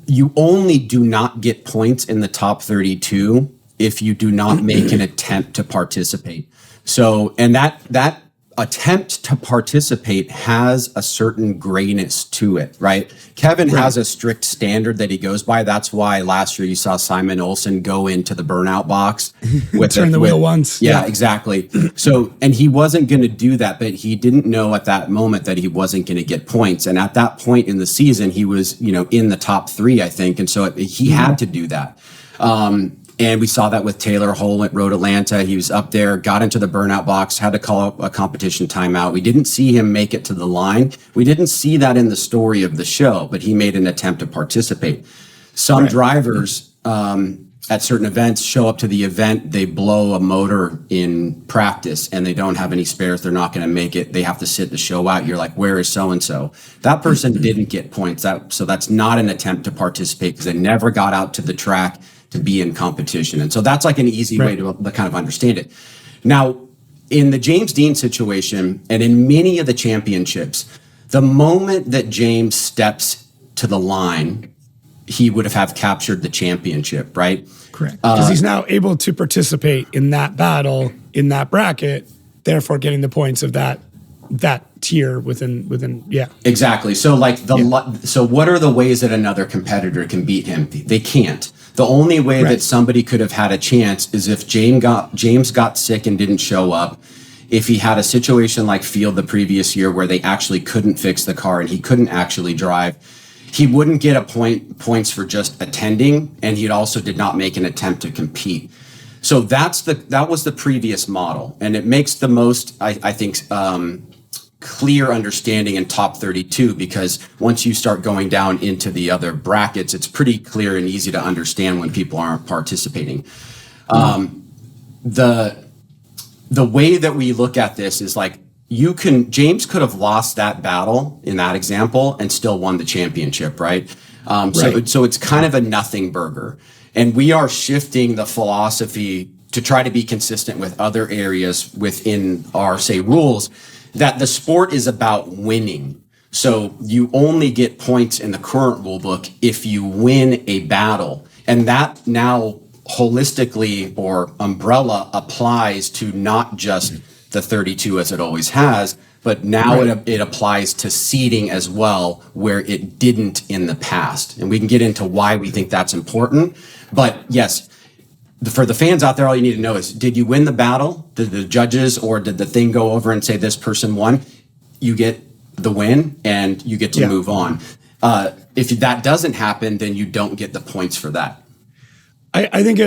you only do not get points in the top 32 if you do not make an attempt to participate. So, and that attempt to participate has a certain grayness to it, right? Kevin has a strict standard that he goes by. That's why last year you saw Simon Olsen go into the burnout box with turn the wheel once. Yeah, exactly. So, and he wasn't going to do that, but he didn't know at that moment that he wasn't going to get points. And at that point in the season, he was, in the top 3, I think. And so he had to do that. And we saw that with Taylor Hole at Road Atlanta. He was up there, got into the burnout box, had to call a competition timeout. We didn't see him make it to the line. We didn't see that in the story of the show, but he made an attempt to participate. Some drivers at certain events show up to the event, they blow a motor in practice and they don't have any spares. They're not going to make it. They have to sit the show out. You're like, where is so-and-so? That person didn't get points. So that's not an attempt to participate because they never got out to the track to be in competition. And so that's like an easy way to kind of understand it. Now, in the James Dean situation and in many of the championships, the moment that James steps to the line, he would have captured the championship, right? Correct. Because he's now able to participate in that battle, in that bracket, therefore getting the points of that tier within. Exactly. So like so what are the ways that another competitor can beat him? They can't. The only way that somebody could have had a chance is if James got sick and didn't show up. If he had a situation like Field the previous year where they actually couldn't fix the car and he couldn't actually drive, he wouldn't get points for just attending, and he also did not make an attempt to compete. So that was the previous model, and it makes the most, I think, clear understanding in top 32, because once you start going down into the other brackets, it's pretty clear and easy to understand when people aren't participating. The way that we look at this is like, James could have lost that battle in that example and still won the championship, right? So it's kind of a nothing burger. And we are shifting the philosophy to try to be consistent with other areas within our, say, rules, that the sport is about winning. So you only get points in the current rule book if you win a battle. And that now holistically or umbrella applies to not just the 32 as it always has, but now it applies to seeding as well, where it didn't in the past. And we can get into why we think that's important. But yes, for the fans out there, all you need to know is, did you win the battle? Did the judges or did the thing go over and say this person won? You get the win and you get to move on. If that doesn't happen, then you don't get the points for that. I think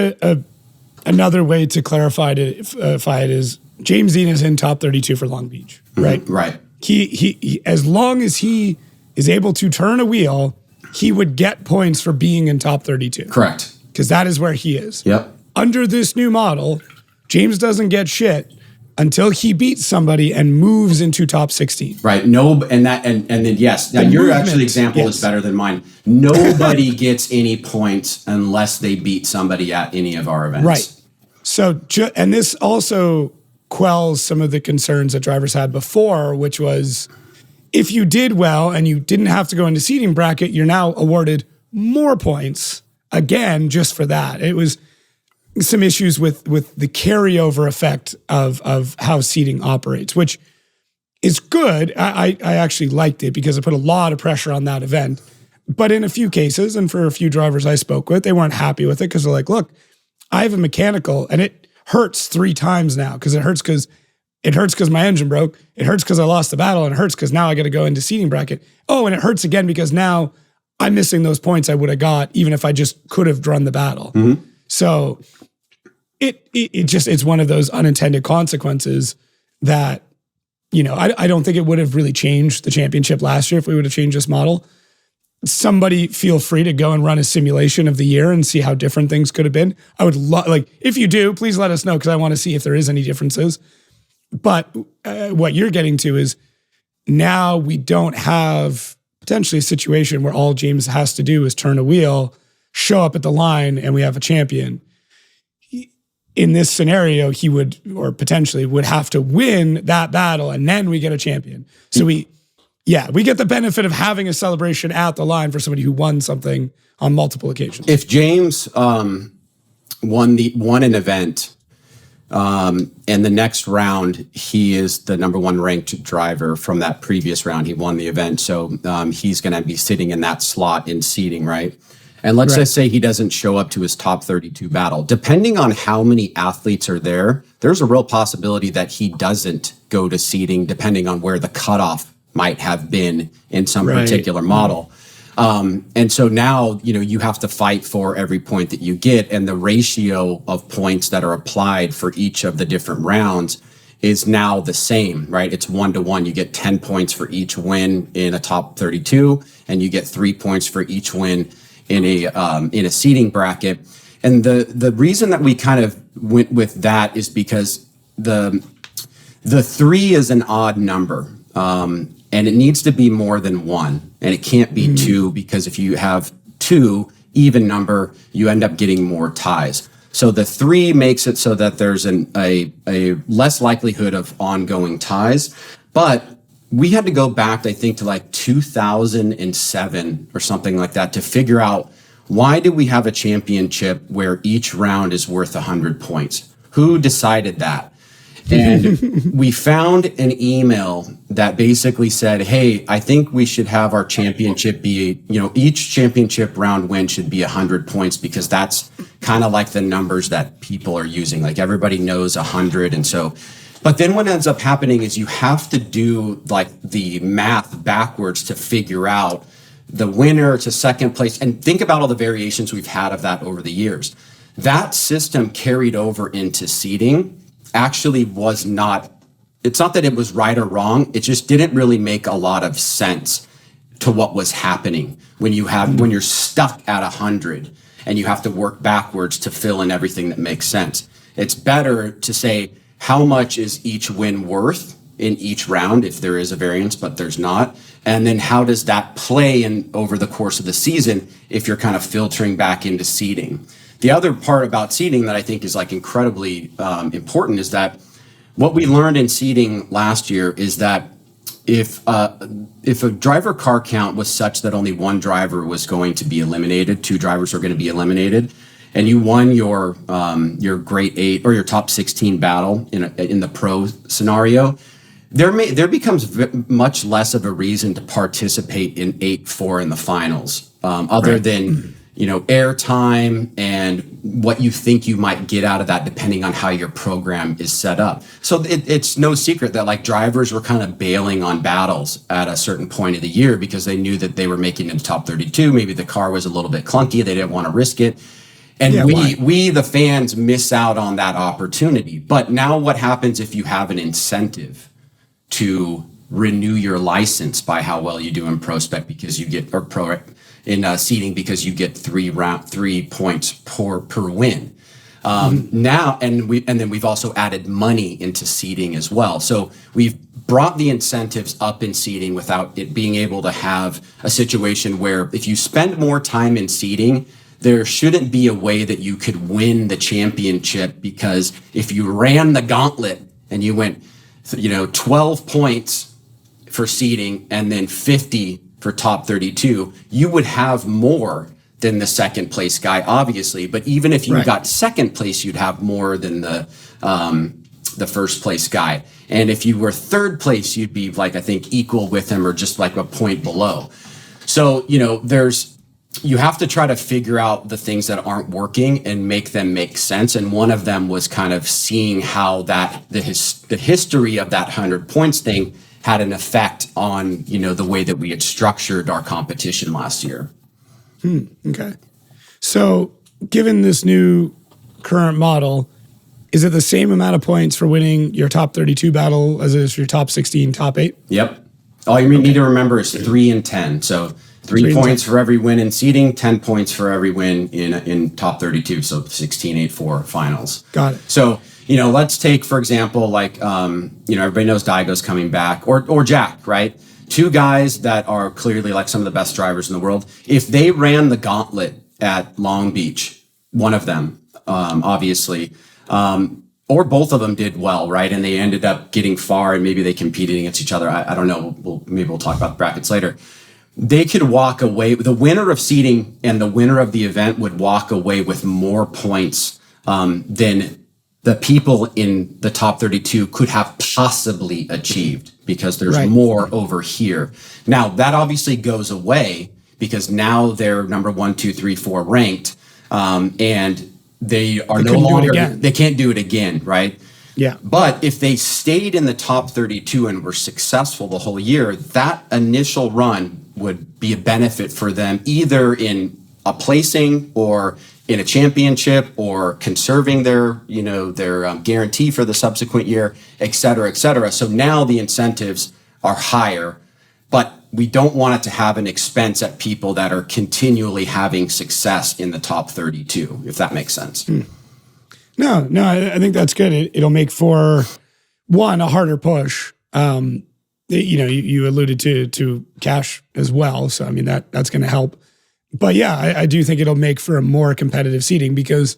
another way to clarify it is James Dean is in top 32 for Long Beach, right? Right. He as long as he is able to turn a wheel, he would get points for being in top 32. Correct. Because that is where he is. Yep. Under this new model, James doesn't get shit until he beats somebody and moves into top 16. Right. No, and then yes. Now your actual example is better than mine. Nobody gets any points unless they beat somebody at any of our events. Right. So, and this also quells some of the concerns that drivers had before, which was, if you did well and you didn't have to go into seating bracket, you're now awarded more points again just for that. It was some issues with the carryover effect of how seating operates, which is good. I actually liked it because it put a lot of pressure on that event. But in a few cases, and for a few drivers I spoke with, they weren't happy with it because they're like, look, I have a mechanical and it hurts 3 times now because it hurts because my engine broke. It hurts because I lost the battle, and it hurts because now I got to go into seating bracket. Oh, and it hurts again because now I'm missing those points I would have got even if I just could have run the battle. Mm-hmm. So it's one of those unintended consequences that, I don't think it would have really changed the championship last year if we would have changed this model. Somebody feel free to go and run a simulation of the year and see how different things could have been. I would if you do, please let us know, because I want to see if there is any differences. But what you're getting to is now we don't have potentially a situation where all James has to do is turn a wheel, show up at the line, and we have a champion. In this scenario, he would, or potentially would have to win that battle, and then we get a champion. So we get the benefit of having a celebration at the line for somebody who won something on multiple occasions. If James won an event, and the next round he is the number 1 ranked driver from that previous round, he won the event, so he's going to be sitting in that slot in seating, right? And let's just say he doesn't show up to his top 32 battle. Depending on how many athletes are there, there's a real possibility that he doesn't go to seating, depending on where the cutoff might have been in some particular model. And so now, you have to fight for every point that you get, and the ratio of points that are applied for each of the different rounds is now the same, right? It's 1-to-1. You get 10 points for each win in a top 32, and you get 3 points for each win in a seeding bracket. And the reason that we kind of went with that is because the 3 is an odd number. And it needs to be more than 1, and it can't be 2, because if you have 2, even number, you end up getting more ties. So the 3 makes it so that there's a less likelihood of ongoing ties. But we had to go back, I think, to like 2007 or something like that to figure out, why do we have a championship where each round is worth 100 points? Who decided that? And we found an email that basically said, hey, I think we should have our championship be, each championship round win should be 100 points, because that's kind of like the numbers that people are using. Like everybody knows 100. And so, but then what ends up happening is you have to do like the math backwards to figure out the winner to second place. And think about all the variations we've had of that over the years. That system carried over into seeding actually was not, it's not that it was right or wrong. It just didn't really make a lot of sense to what was happening when you're stuck at 100 and you have to work backwards to fill in everything that makes sense. It's better to say, how much is each win worth in each round if there is a variance, but there's not? And then how does that play in over the course of the season if you're kind of filtering back into seeding? The other part about seeding that I think is like incredibly important is that what we learned in seeding last year is that if a driver car count was such that only one driver was going to be eliminated, 2 drivers are going to be eliminated, and you won your grade 8 or your top 16 battle in the pro scenario, there becomes much less of a reason to participate in 8-4 in the finals, other than airtime and what you think you might get out of that depending on how your program is set up. So it's no secret that like drivers were kind of bailing on battles at a certain point of the year because they knew that they were making it in the top 32. Maybe the car was a little bit clunky. They didn't want to risk it. And we, the fans, miss out on that opportunity. But now what happens if you have an incentive to renew your license by how well you do in ProSpec because you get, or pro in seeding because you get 3 points per win. Now, and then we've also added money into seeding as well. So we've brought the incentives up in seeding without it being able to have a situation where if you spend more time in seeding, there shouldn't be a way that you could win the championship, because if you ran the gauntlet and you went, 12 points for seeding and then 50 for top 32, you would have more than the second place guy, obviously. But even if you got second place, you'd have more than the first place guy. And if you were third place, you'd be like, I think, equal with him or just like a point below. So, you have to try to figure out the things that aren't working and make them make sense. And one of them was kind of seeing how the history of that 100 points thing had an effect on, the way that we had structured our competition last year. Okay. So given this new current model, is it the same amount of points for winning your top 32 battle as it is for your top 16, top 8? Yep. All you need to remember is 3 and 10. So 3 points for every win in seeding, 10 points for every win in top 32. So 16, 8, 4 finals. Got it. So, let's take, for example, like, everybody knows Daigo's coming back, or Jack, right? 2 guys that are clearly like some of the best drivers in the world. If they ran the gauntlet at Long Beach, one of them, obviously, or both of them did well, right? And they ended up getting far and maybe they competed against each other. I don't know. Maybe we'll talk about the brackets later. They could walk away, the winner of seeding and the winner of the event would walk away with more points than the people in the top 32 could have possibly achieved, because there's more over here. Now, that obviously goes away because now they're number 1, 2, 3, 4 ranked, and they are no longer, they can't do it again, right? Yeah. But if they stayed in the top 32 and were successful the whole year, that initial run would be a benefit for them, either in a placing or in a championship or conserving their guarantee for the subsequent year, et cetera, et cetera. So now the incentives are higher, but we don't want it to have an expense at people that are continually having success in the top 32, if that makes sense. No, I think that's good. It'll make for, one, a harder push. You alluded to cash as well. So, I mean, that's going to help But yeah, I do think it'll make for a more competitive seating because,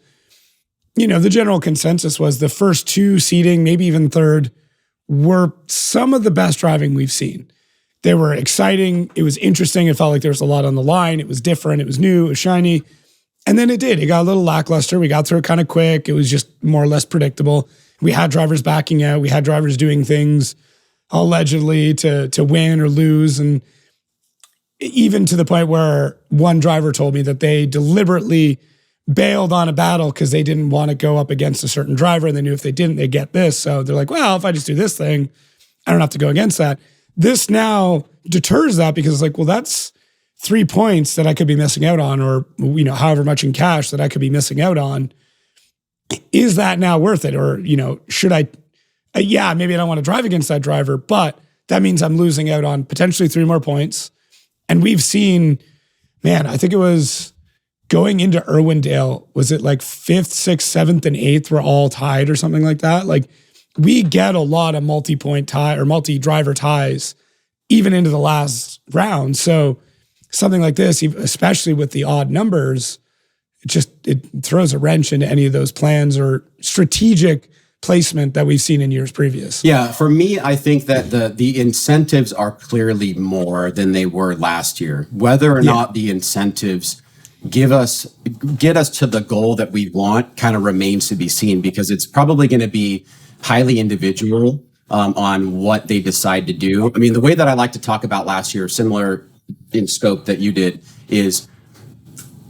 the general consensus was the first two seating, maybe even third, were some of the best driving we've seen. They were exciting. It was interesting. It felt like there was a lot on the line. It was different. It was new. It was shiny. And then it got a little lackluster. We got through it kind of quick. It was just more or less predictable. We had drivers backing out. We had drivers doing things allegedly to win or lose. And even to the point where one driver told me that they deliberately bailed on a battle because they didn't want to go up against a certain driver. And they knew if they didn't, they'd get this. So they're like, well, if I just do this thing, I don't have to go against that. This now deters that because it's like, well, that's 3 points that I could be missing out on, or, however much in cash that I could be missing out on. Is that now worth it? Or, should I, maybe I don't want to drive against that driver, but that means I'm losing out on potentially 3 more points. And we've seen, I think it was going into Irwindale, was it like 5th, 6th, 7th, and 8th were all tied or something like that? Like, we get a lot of multi-point tie or multi-driver ties even into the last round. So something like this, especially with the odd numbers, it throws a wrench into any of those plans or strategic placement that we've seen in years previous. Yeah, for me, I think that the incentives are clearly more than they were last year. Whether or not the incentives get us to the goal that we want kind of remains to be seen, because it's probably going to be highly individual on what they decide to do. I mean, the way that I like to talk about last year, similar in scope that you did, is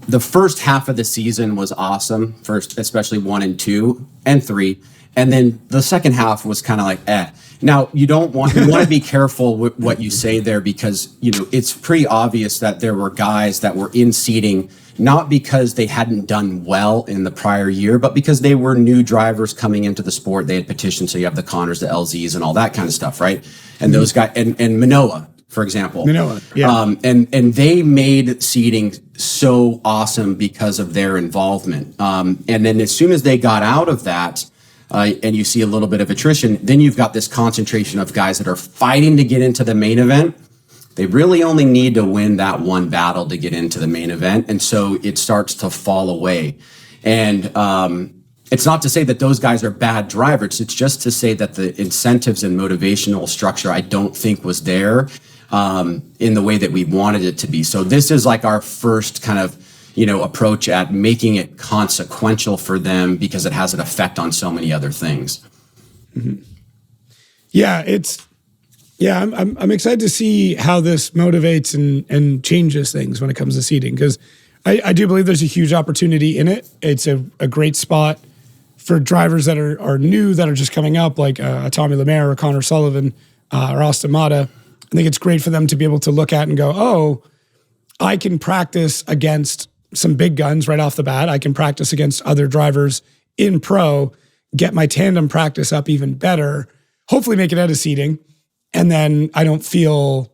the first half of the season was awesome, especially 1 and 2 and 3. And then the second half was kind of like, eh. Now, you want to be careful with what you say there, because, it's pretty obvious that there were guys that were in seating, not because they hadn't done well in the prior year, but because they were new drivers coming into the sport. They had petitions. So you have the Connors, the LZs, and all that kind of stuff, right? And those guys, and Manoa, for example. Manoa, yeah. And they made seating so awesome because of their involvement. And then as soon as they got out of that, and you see a little bit of attrition, then you've got this concentration of guys that are fighting to get into the main event. They really only need to win that one battle to get into the main event. And so it starts to fall away. And it's not to say that those guys are bad drivers. It's just to say that the incentives and motivational structure, I don't think was there in the way that we wanted it to be. So this is like our first kind of approach at making it consequential for them, because it has an effect on so many other things. Mm-hmm. Yeah, I'm excited to see how this motivates and changes things when it comes to seating, because I do believe there's a huge opportunity in it. It's a great spot for drivers that are new, that are just coming up, like Tommy Lemaire or Connor Sullivan or Austin Mata. I think it's great for them to be able to look at and go, oh, I can practice against some big guns right off the bat. I can practice against other drivers in pro, get my tandem practice up even better, hopefully make it out of seating. And then I don't feel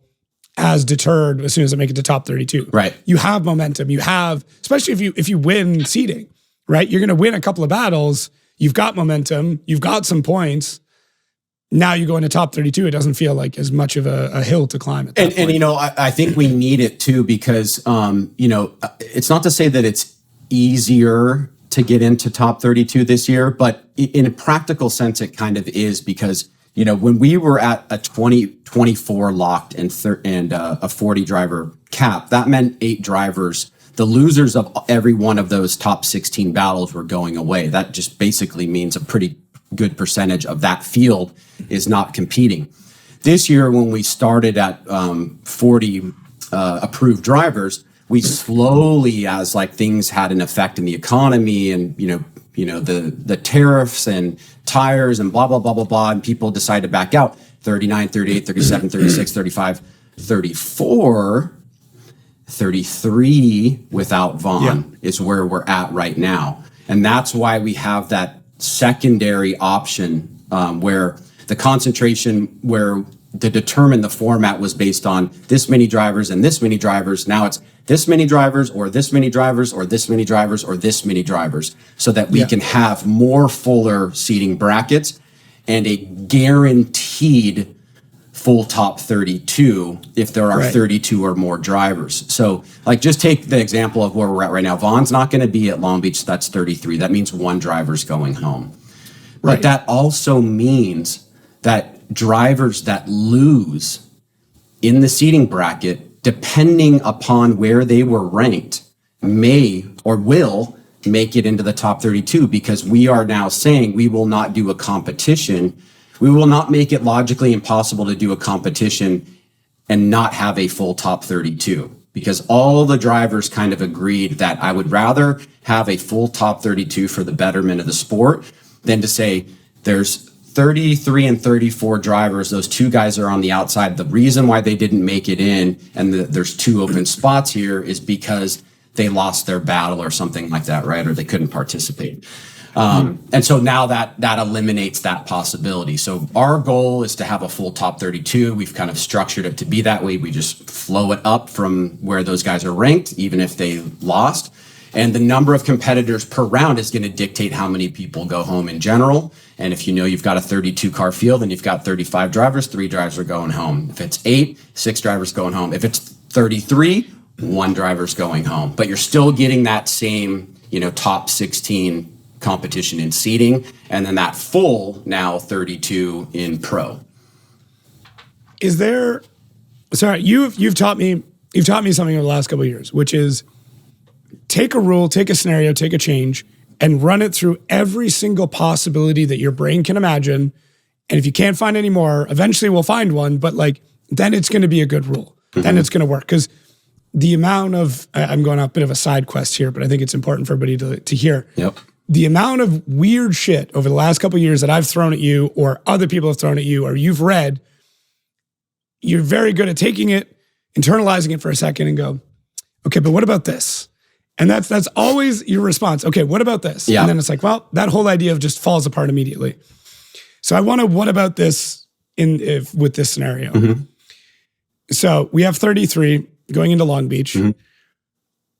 as deterred as soon as I make it to top 32. Right. You have momentum. You have, especially if you win seating, right? You're going to win a couple of battles. You've got momentum. You've got some points. Now you go into top 32, it doesn't feel like as much of a hill to climb at that point. And I think we need it too, because, it's not to say that it's easier to get into top 32 this year, but in a practical sense, it kind of is, because, when we were at a 24 locked and a 40 driver cap, that meant 8 drivers. The losers of every one of those top 16 battles were going away. That just basically means a pretty good percentage of that field is not competing. This year, when we started at 40 approved drivers, we slowly, as like things had an effect in the economy and the tariffs and tires and blah blah blah blah blah, and people decided to back out. 39, 38, 37, 36, 35, 34, 33 without Vaughn is where we're at right now, and that's why we have that secondary option where the concentration, where to determine the format was based on this many drivers and this many drivers. Now it's this many drivers or this many drivers or this many drivers or this many drivers, so that we can have more fuller seating brackets and a guaranteed full top 32 if there are 32 or more drivers. So like just take the example of where we're at right now. Vaughn's not going to be at Long Beach. That's 33. That means one driver's going home. But that also means that drivers that lose in the seating bracket, depending upon where they were ranked, may or will make it into the top 32, because we are now saying we will not do a competition. We will not make it logically impossible to do a competition and not have a full top 32, because all the drivers kind of agreed that I would rather have a full top 32 for the betterment of the sport than to say there's 33 and 34 drivers. Those two guys are on the outside. The reason why they didn't make it in and there's two open spots here is because they lost their battle or something like that, right? Or they couldn't participate. And so now that eliminates that possibility. So our goal is to have a full top 32. We've kind of structured it to be that way. We just flow it up from where those guys are ranked, even if they lost. And the number of competitors per round is going to dictate how many people go home in general. And if you know you've got a 32 car field and you've got 35 drivers, 3 drivers are going home. If it's 8, 6 drivers going home. If it's 33, 1 driver's going home. But you're still getting that same, top 16 competition in seating, and then that full now 32 in pro. Is there? Sorry, you've taught me something over the last couple of years, which is take a rule, take a scenario, take a change, and run it through every single possibility that your brain can imagine. And if you can't find any more, eventually we'll find one. But then it's going to be a good rule. Mm-hmm. Then it's going to work, because the amount of, I'm going off a bit of a side quest here, but I think it's important for everybody to hear. Yep. The amount of weird shit over the last couple of years that I've thrown at you, or other people have thrown at you, or you've read, you're very good at taking it, internalizing it for a second and go, okay, but what about this? And that's always your response. Okay, what about this? Yeah. And then it's like, well, that whole idea just falls apart immediately. So I want to, what about this with this scenario? Mm-hmm. So we have 33 going into Long Beach. Mm-hmm.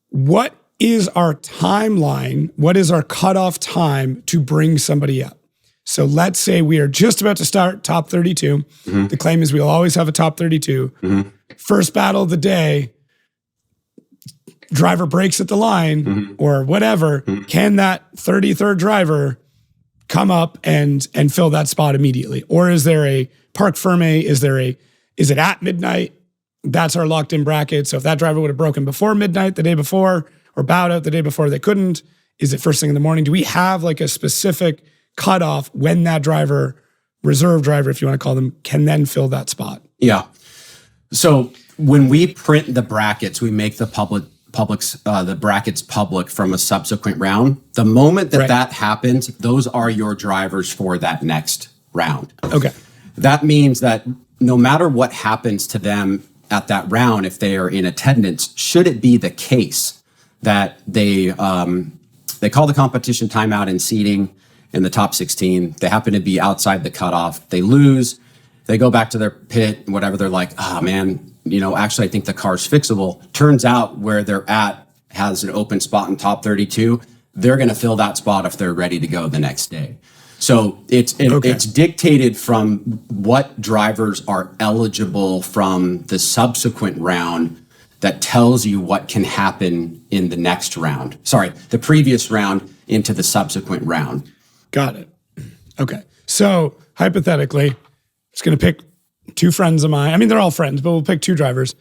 What is our timeline? What is our cutoff time to bring somebody up? So let's say we are just about to start top 32. Mm-hmm. The claim is we'll always have a top 32. Mm-hmm. First battle of the day, driver breaks at the line or whatever. Mm-hmm. Can that 33rd driver come up and fill that spot immediately? Or is there a parc ferme? Is it at midnight? That's our locked in bracket. So if that driver would have broken before midnight the day before, or bowed out the day before they couldn't, is it first thing in the morning? Do we have a specific cutoff when that driver, reserve driver, if you want to call them, can then fill that spot? Yeah. So when we print the brackets, we make the the brackets public from a subsequent round. The moment that happens, those are your drivers for that next round. Okay. That means that no matter what happens to them at that round, if they are in attendance, should it be the case that they call the competition timeout in seating in the top 16, they happen to be outside the cutoff, they lose, they go back to their pit, whatever, they're like, man, actually I think the car's fixable. Turns out where they're at has an open spot in top 32. They're going to fill that spot if they're ready to go the next day. So it's dictated from what drivers are eligible from the subsequent round that tells you what can happen in the next round. Sorry, the previous round into the subsequent round. Got it. Okay. So hypothetically, just going to pick 2 friends of mine. I mean, they're all friends, but we'll pick 2 drivers.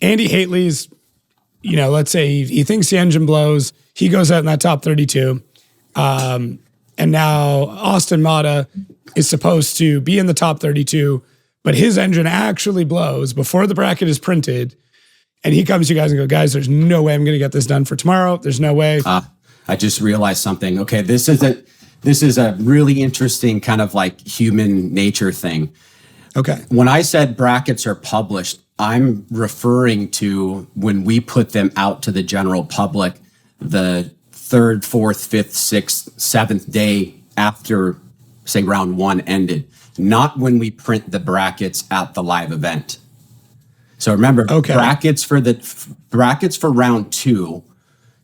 Andy Hately's, let's say he thinks the engine blows. He goes out in that top 32. And now Austin Mata is supposed to be in the top 32, but his engine actually blows before the bracket is printed. And he comes to you guys and go, guys, there's no way I'm going to get this done for tomorrow. There's no way. I just realized something. Okay, this is a really interesting kind of human nature thing. Okay. When I said brackets are published, I'm referring to when we put them out to the general public the 3rd, 4th, 5th, 6th, 7th day after, say, round 1 ended, not when we print the brackets at the live event. So remember, brackets for round 2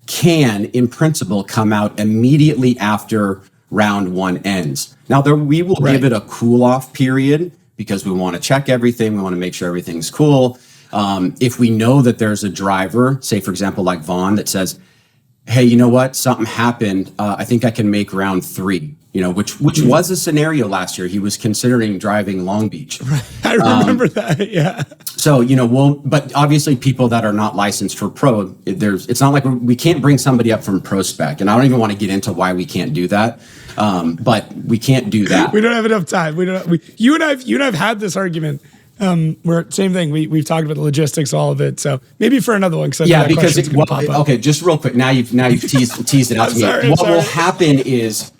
can, in principle, come out immediately after round 1 ends. Now, we will give it a cool-off period because we want to check everything. We want to make sure everything's cool. If we know that there's a driver, say, for example, like Vaughn, that says, hey, you know what? Something happened. I think I can make round 3, which was a scenario last year. He was considering driving Long Beach. I remember that. Yeah. So, but obviously people that are not licensed for pro, it's not like we can't bring somebody up from ProSpec. And I don't even want to get into why we can't do that. But we can't do that. We don't have enough time. You and I've had this argument. Where same thing. We've talked about the logistics, all of it. So maybe for another one, because okay, just real quick. Now you've teased it out to me. What will happen is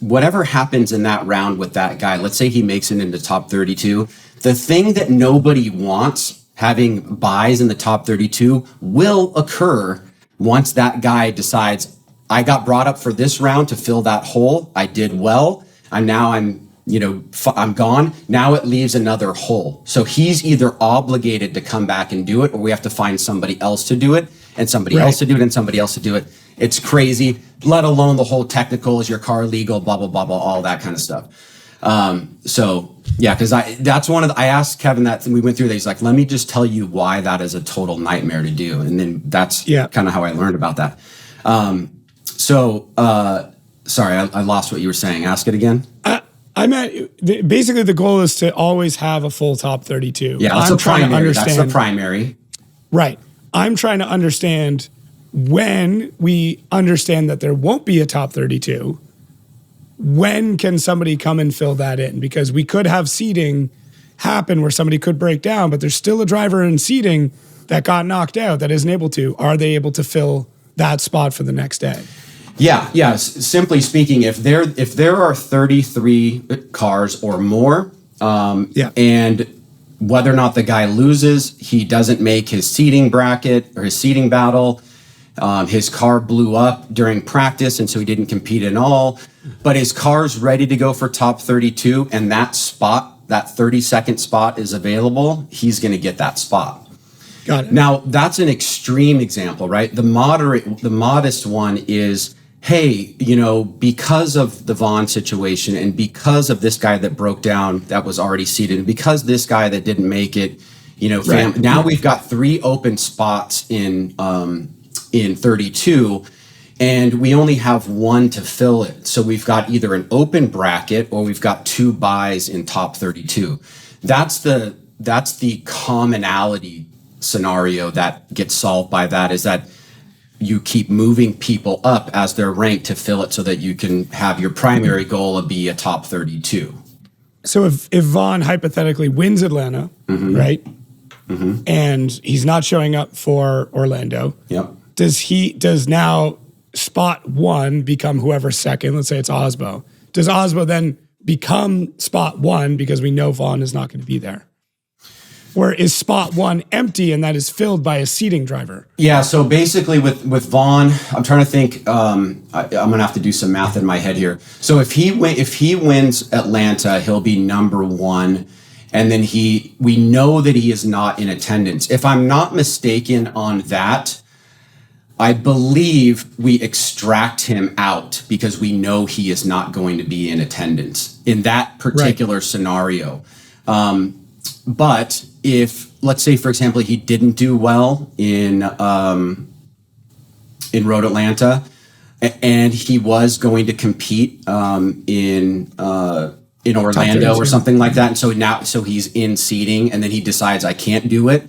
whatever happens in that round with that guy. Let's say he makes it into top 32. The thing that nobody wants, having buys in the top 32, will occur once that guy decides, I got brought up for this round to fill that hole. I did well. I'm gone. Now it leaves another hole. So he's either obligated to come back and do it, or we have to find somebody else to do it, and somebody else to do it, and somebody else to do it. It's crazy, let alone the whole technical, is your car legal, blah, blah, blah, blah, all that kind of stuff. So yeah, because I asked Kevin that, and we went through that. He's like, let me just tell you why that is a total nightmare to do. And then that's kind of how I learned about that. Sorry, I lost what you were saying. Ask it again. I meant basically the goal is to always have a full top 32. Yeah, that's the primary. Right. I'm trying to understand when we understand that there won't be a top 32, when can somebody come and fill that in? Because we could have seating happen where somebody could break down, but there's still a driver in seating that got knocked out that isn't able to. Are they able to fill that spot for the next day? Yeah. Simply speaking, if there are 33 cars or more, and whether or not the guy loses, he doesn't make his seating bracket or his seating battle. His car blew up during practice, and so he didn't compete at all. But his car's ready to go for top 32, and that 30-second spot is available. He's going to get that spot. Got it. Now, that's an extreme example, right? The modest one is, hey, because of the Vaughn situation and because of this guy that broke down that was already seated, and because this guy that didn't make it, now we've got 3 open spots in 32, and we only have 1 to fill it. So we've got either an open bracket or we've got 2 buys in top 32. That's the commonality scenario that gets solved by that, is that you keep moving people up as they're ranked to fill it so that you can have your primary goal of be a top 32. So if Vaughn hypothetically wins Atlanta, right? Mm-hmm. And he's not showing up for Orlando. Yep. Does now spot 1 become whoever's second? Let's say it's Osbo. Does Osbo then become spot 1 because we know Vaughn is not going to be there? Or is spot 1 empty and that is filled by a seating driver? Yeah, so basically with Vaughn, I'm trying to think, I'm going to have to do some math in my head here. So if he wins Atlanta, he'll be number 1, and then we know that he is not in attendance. If I'm not mistaken on that, I believe we extract him out because we know he is not going to be in attendance in that particular scenario. But if, let's say, for example, he didn't do well in Road Atlanta, and he was going to compete in Orlando or something like that, and so he's in seating, and then he decides I can't do it,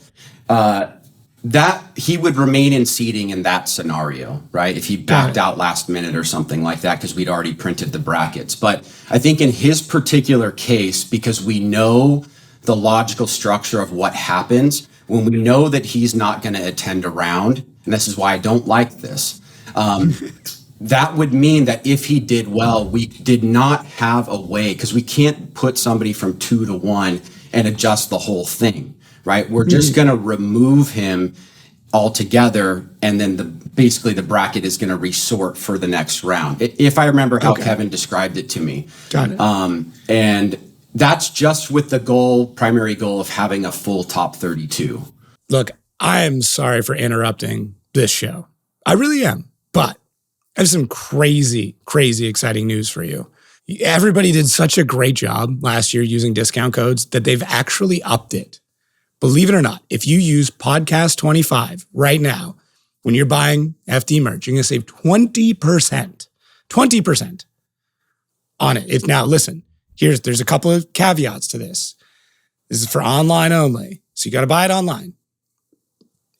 that he would remain in seating in that scenario, right? If he backed out last minute or something like that, because we'd already printed the brackets. But I think in his particular case, because we know the logical structure of what happens when we know that he's not going to attend a round, and this is why I don't like this, that would mean that if he did well, we did not have a way, because we can't put somebody from 2 to 1 and adjust the whole thing, right? We're just going to remove him altogether, and then basically the bracket is going to resort for the next round, if I remember how Kevin described it to me. Got it. And that's just with the primary goal of having a full top 32. Look, I am sorry for interrupting this show. I really am. But I have some crazy, crazy exciting news for you. everybody did such a great job last year using discount codes that they've actually upped it. Believe it or not, if you use podcast 25 right now, when you're buying FD merch, you're going to save 20% on it. Now listen, there's a couple of caveats to this. This is for online only. So you got to buy it online.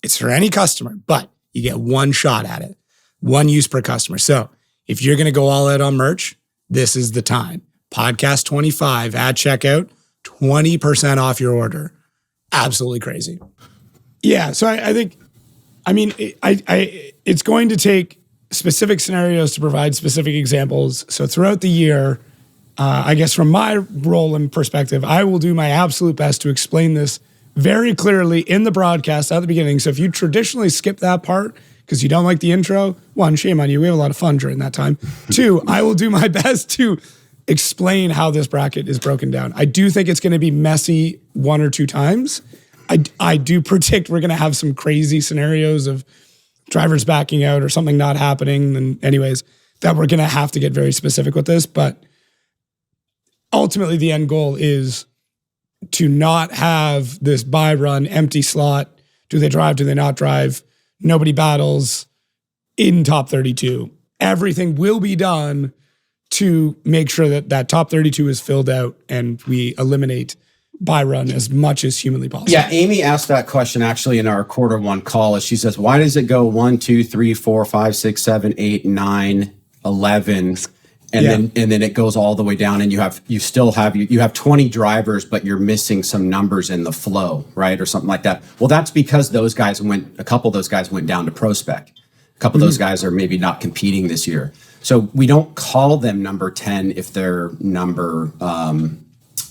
It's for any customer, but you get one shot at it, one use per customer. So if you're going to go all out on merch, this is the time. Podcast 25 at checkout, 20% off your order. Absolutely crazy. Yeah. So I think, it's going to take specific scenarios to provide specific examples. So throughout the year, I guess from my role and perspective, I will do my absolute best to explain this very clearly in the broadcast at the beginning. So if you traditionally skip that part because you don't like the intro, one, shame on you. We have a lot of fun during that time. Two, I will do my best to explain how this bracket is broken down. I do think it's going to be messy one or two times. I do predict we're going to have some crazy scenarios of drivers backing out or something not happening. And anyways, that we're going to have to get very specific with this. But ultimately, the end goal is to not have this buy run, empty slot. Do they drive? Do they not drive? Nobody battles in top 32. Everything will be done to make sure that top 32 is filled out and we eliminate buy run as much as humanly possible. Yeah, Amy asked that question actually in our quarter one call. She says, why does it go 1, 2, 3, 4, 5, 6, 7, 8, 9, 11? And then it goes all the way down and you have 20 drivers, but you're missing some numbers in the flow, right? Or something like that. Well, that's because a couple of those guys went down to ProSpec. A couple of those guys are maybe not competing this year. So we don't call them number 10 if they're number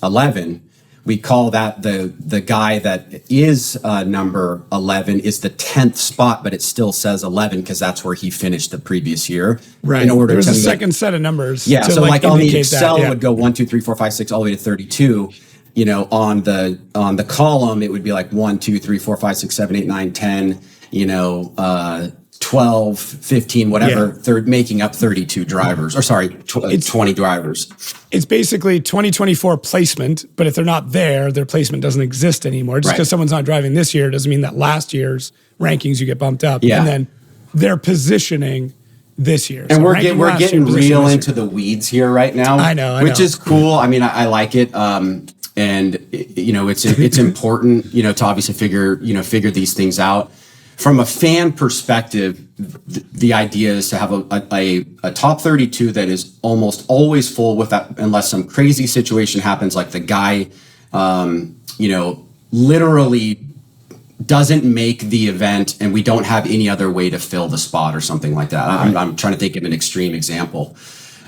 11. We call that the guy that is number 11 is the 10th spot, but it still says 11 because that's where he finished the previous year. Right. In order There's to a second set of numbers. Yeah. To So like on the Excel that, would go 1, 2, 3, 4, 5, 6 all the way to 32. On the column, it would be like 1, 2, 3, 4, 5, 6, 7, 8, 9, 10, 12, 15, whatever, making up 32 drivers, 20 drivers. It's basically 2024 placement, but if they're not there, their placement doesn't exist anymore. Just because someone's not driving this year doesn't mean that last year's rankings you get bumped up. Yeah. And then their positioning this year. And we're getting real into the weeds here right now. I know. Which is cool. I mean, I like it. And it's important, to obviously figure these things out. From a fan perspective, the idea is to have a top 32 that is almost always full unless some crazy situation happens, like the guy, literally doesn't make the event and we don't have any other way to fill the spot or something like that. I'm trying to think of an extreme example.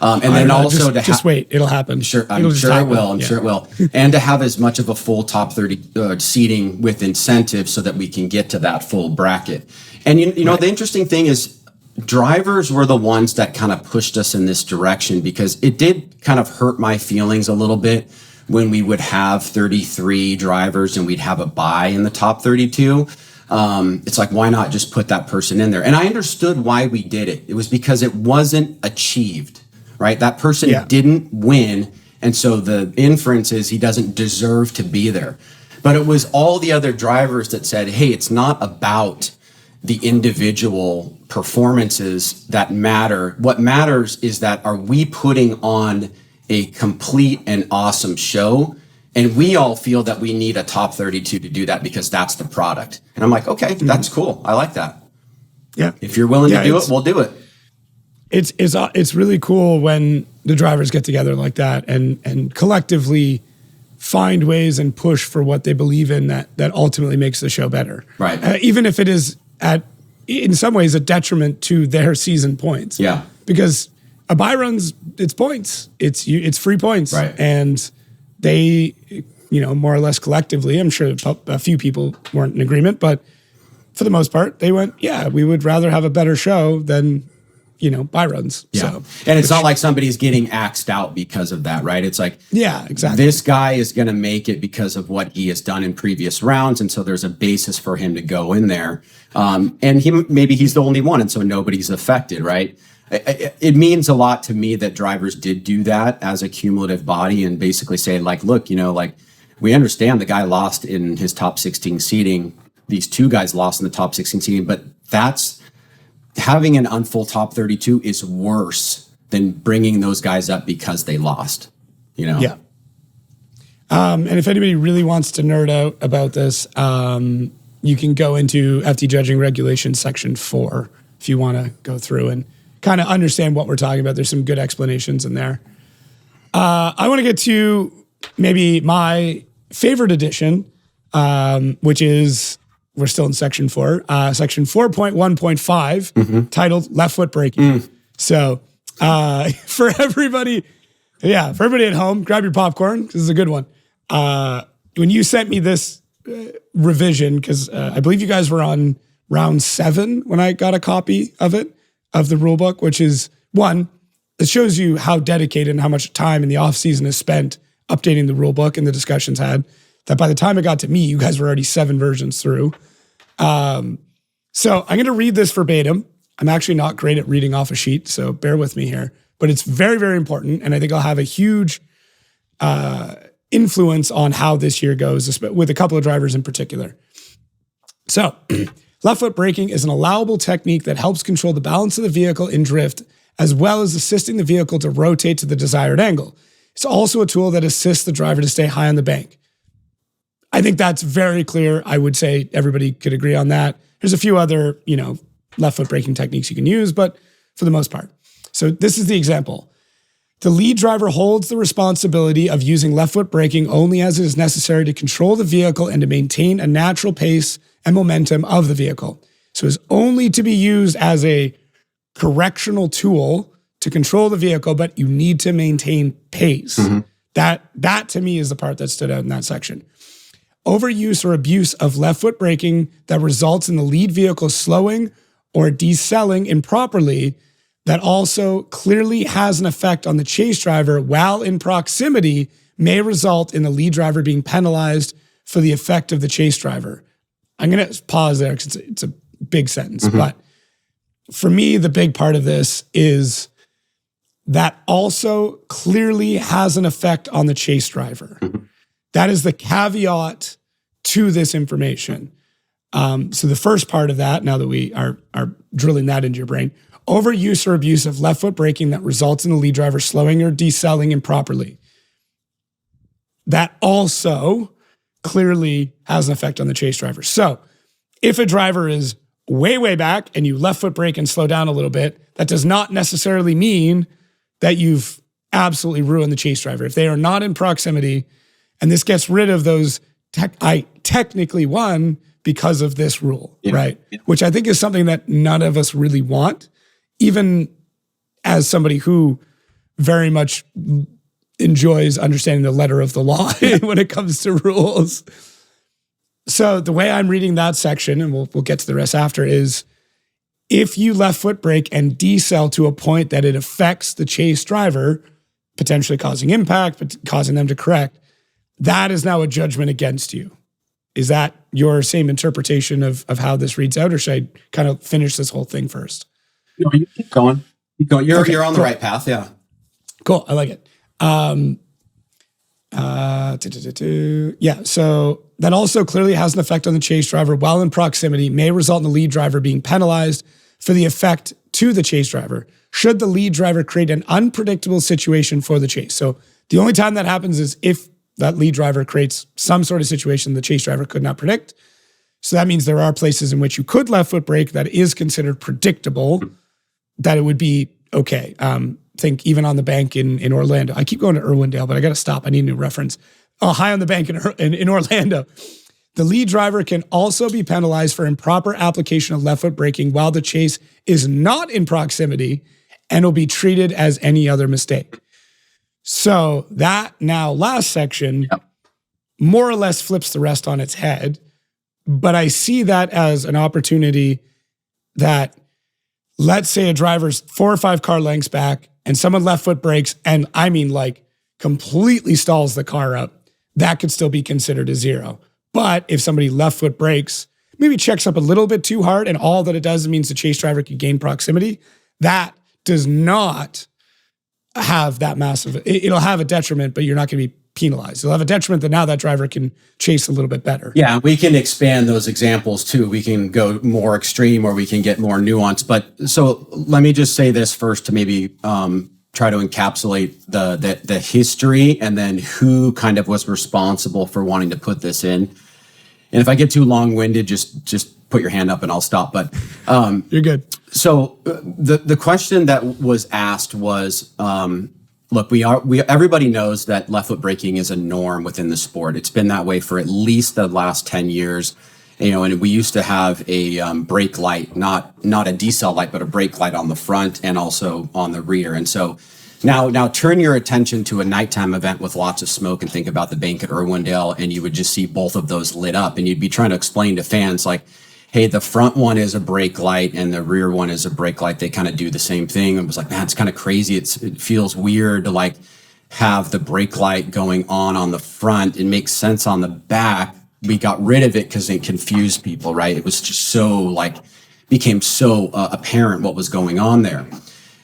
And then also just wait, it'll happen. I'm sure it will. And to have as much of a full top 30 seating with incentives so that we can get to that full bracket. And the interesting thing is drivers were the ones that kind of pushed us in this direction because it did kind of hurt my feelings a little bit when we would have 33 drivers and we'd have a bye in the top 32. It's like, why not just put that person in there? And I understood why we did it. It was because it wasn't achieved. Right? That person didn't win. And so the inference is he doesn't deserve to be there. But it was all the other drivers that said, hey, it's not about the individual performances that matter. What matters is that are we putting on a complete and awesome show? And we all feel that we need a top 32 to do that because that's the product. And I'm like, okay, that's cool. I like that. Yeah. If you're willing to do it, we'll do it. It's really cool when the drivers get together like that and collectively find ways and push for what they believe in that ultimately makes the show better. Right. Even if it is in some ways a detriment to their season points. Yeah. Because a buy run's it's points. It's free points. Right. And they, more or less collectively, I'm sure a few people weren't in agreement, but for the most part, they went, yeah, we would rather have a better show than byruns. Yeah. So, and it's not like somebody's getting axed out because of that, right? It's like, yeah, exactly. this guy is going to make it because of what he has done in previous rounds. And so there's a basis for him to go in there. And maybe he's the only one. And so nobody's affected, right? It means a lot to me that drivers did do that as a cumulative body and basically say, like, look, we understand the guy lost in his top 16 seeding. These two guys lost in the top 16 seeding, but that's having an unfull top 32 is worse than bringing those guys up because they lost, Yeah. And if anybody really wants to nerd out about this, you can go into FD Judging Regulations Section 4 if you want to go through and kind of understand what we're talking about. There's some good explanations in there. I want to get to maybe my favorite edition, which is, we're still in Section 4, Section 4.1.5, titled Left Foot Braking. So for everybody at home, grab your popcorn. This is a good one. When you sent me this revision, because I believe you guys were on round 7 when I got a copy of it, of the rule book, which is, one, it shows you how dedicated and how much time in the off season is spent updating the rule book and the discussions had, that by the time it got to me, you guys were already 7 versions through. So I'm going to read this verbatim. I'm actually not great at reading off a sheet, so bear with me here, but it's very, very important. And I think I'll have a huge influence on how this year goes with a couple of drivers in particular. So left foot braking is an allowable technique that helps control the balance of the vehicle in drift, as well as assisting the vehicle to rotate to the desired angle. It's also a tool that assists the driver to stay high on the bank. I think that's very clear. I would say everybody could agree on that. There's a few other, left foot braking techniques you can use, but for the most part. So this is the example. The lead driver holds the responsibility of using left foot braking only as it is necessary to control the vehicle and to maintain a natural pace and momentum of the vehicle. So it's only to be used as a correctional tool to control the vehicle, but you need to maintain pace. That to me is the part that stood out in that section. Overuse or abuse of left foot braking that results in the lead vehicle slowing or decelling improperly, that also clearly has an effect on the chase driver while in proximity, may result in the lead driver being penalized for the effect of the chase driver. I'm going to pause there because it's a big sentence, but for me, the big part of this is that also clearly has an effect on the chase driver. That is the caveat to this information. So the first part of that, now that we are drilling that into your brain, overuse or abuse of left foot braking that results in the lead driver slowing or decelling improperly. That also clearly has an effect on the chase driver. So if a driver is way, way back and you left foot brake and slow down a little bit, that does not necessarily mean that you've absolutely ruined the chase driver. If they are not in proximity, and this gets rid of those, I technically won because of this rule, right? Which I think is something that none of us really want, even as somebody who very much enjoys understanding the letter of the law when it comes to rules. So the way I'm reading that section, and we'll get to the rest after, is if you left foot brake and decel to a point that it affects the chase driver, potentially causing impact, but causing them to correct, that is now a judgment against you. Is that your same interpretation of how this reads out, or should I kind of finish this whole thing first? No, you keep going. Keep going. You're on the cool. right path, yeah. Cool, I like it. Yeah, so that also clearly has an effect on the chase driver while in proximity, may result in the lead driver being penalized for the effect to the chase driver, should the lead driver create an unpredictable situation for the chase. So the only time that happens is if that lead driver creates some sort of situation the chase driver could not predict. So that means there are places in which you could left foot brake that is considered predictable, that it would be okay. Think even on the bank in Orlando. I keep going to Irwindale, but I got to stop. I need a new reference. High on the bank in Orlando. The lead driver can also be penalized for improper application of left foot braking while the chase is not in proximity and will be treated as any other mistake. So that now last section more or less flips the rest on its head, but I see that as an opportunity that let's say a driver's 4 or 5 car lengths back and someone left foot brakes, and I mean like completely stalls the car up, that could still be considered a 0. But if somebody left foot brakes, maybe checks up a little bit too hard, and all that it does means the chase driver could gain proximity, that does not have that massive, it'll have a detriment, but you're not going to be penalized. You'll have a detriment that now that driver can chase a little bit better. Yeah, we can expand those examples too. We can go more extreme or we can get more nuanced. But so let me just say this first to maybe try to encapsulate the history and then who kind of was responsible for wanting to put this in. And if I get too long-winded, just put your hand up and I'll stop. But you're good. So the question that was asked was, look, everybody knows that left foot braking is a norm within the sport. It's been that way for at least the last 10 years. And we used to have a brake light, not a decel light, but a brake light on the front and also on the rear. And so now turn your attention to a nighttime event with lots of smoke and think about the bank at Irwindale, and you would just see both of those lit up, and you'd be trying to explain to fans like, hey, the front one is a brake light and the rear one is a brake light. They kind of do the same thing. It was like, man, it's kind of crazy. It feels weird to like have the brake light going on the front. It makes sense on the back. We got rid of it because it confused people, right? It was just became so apparent what was going on there.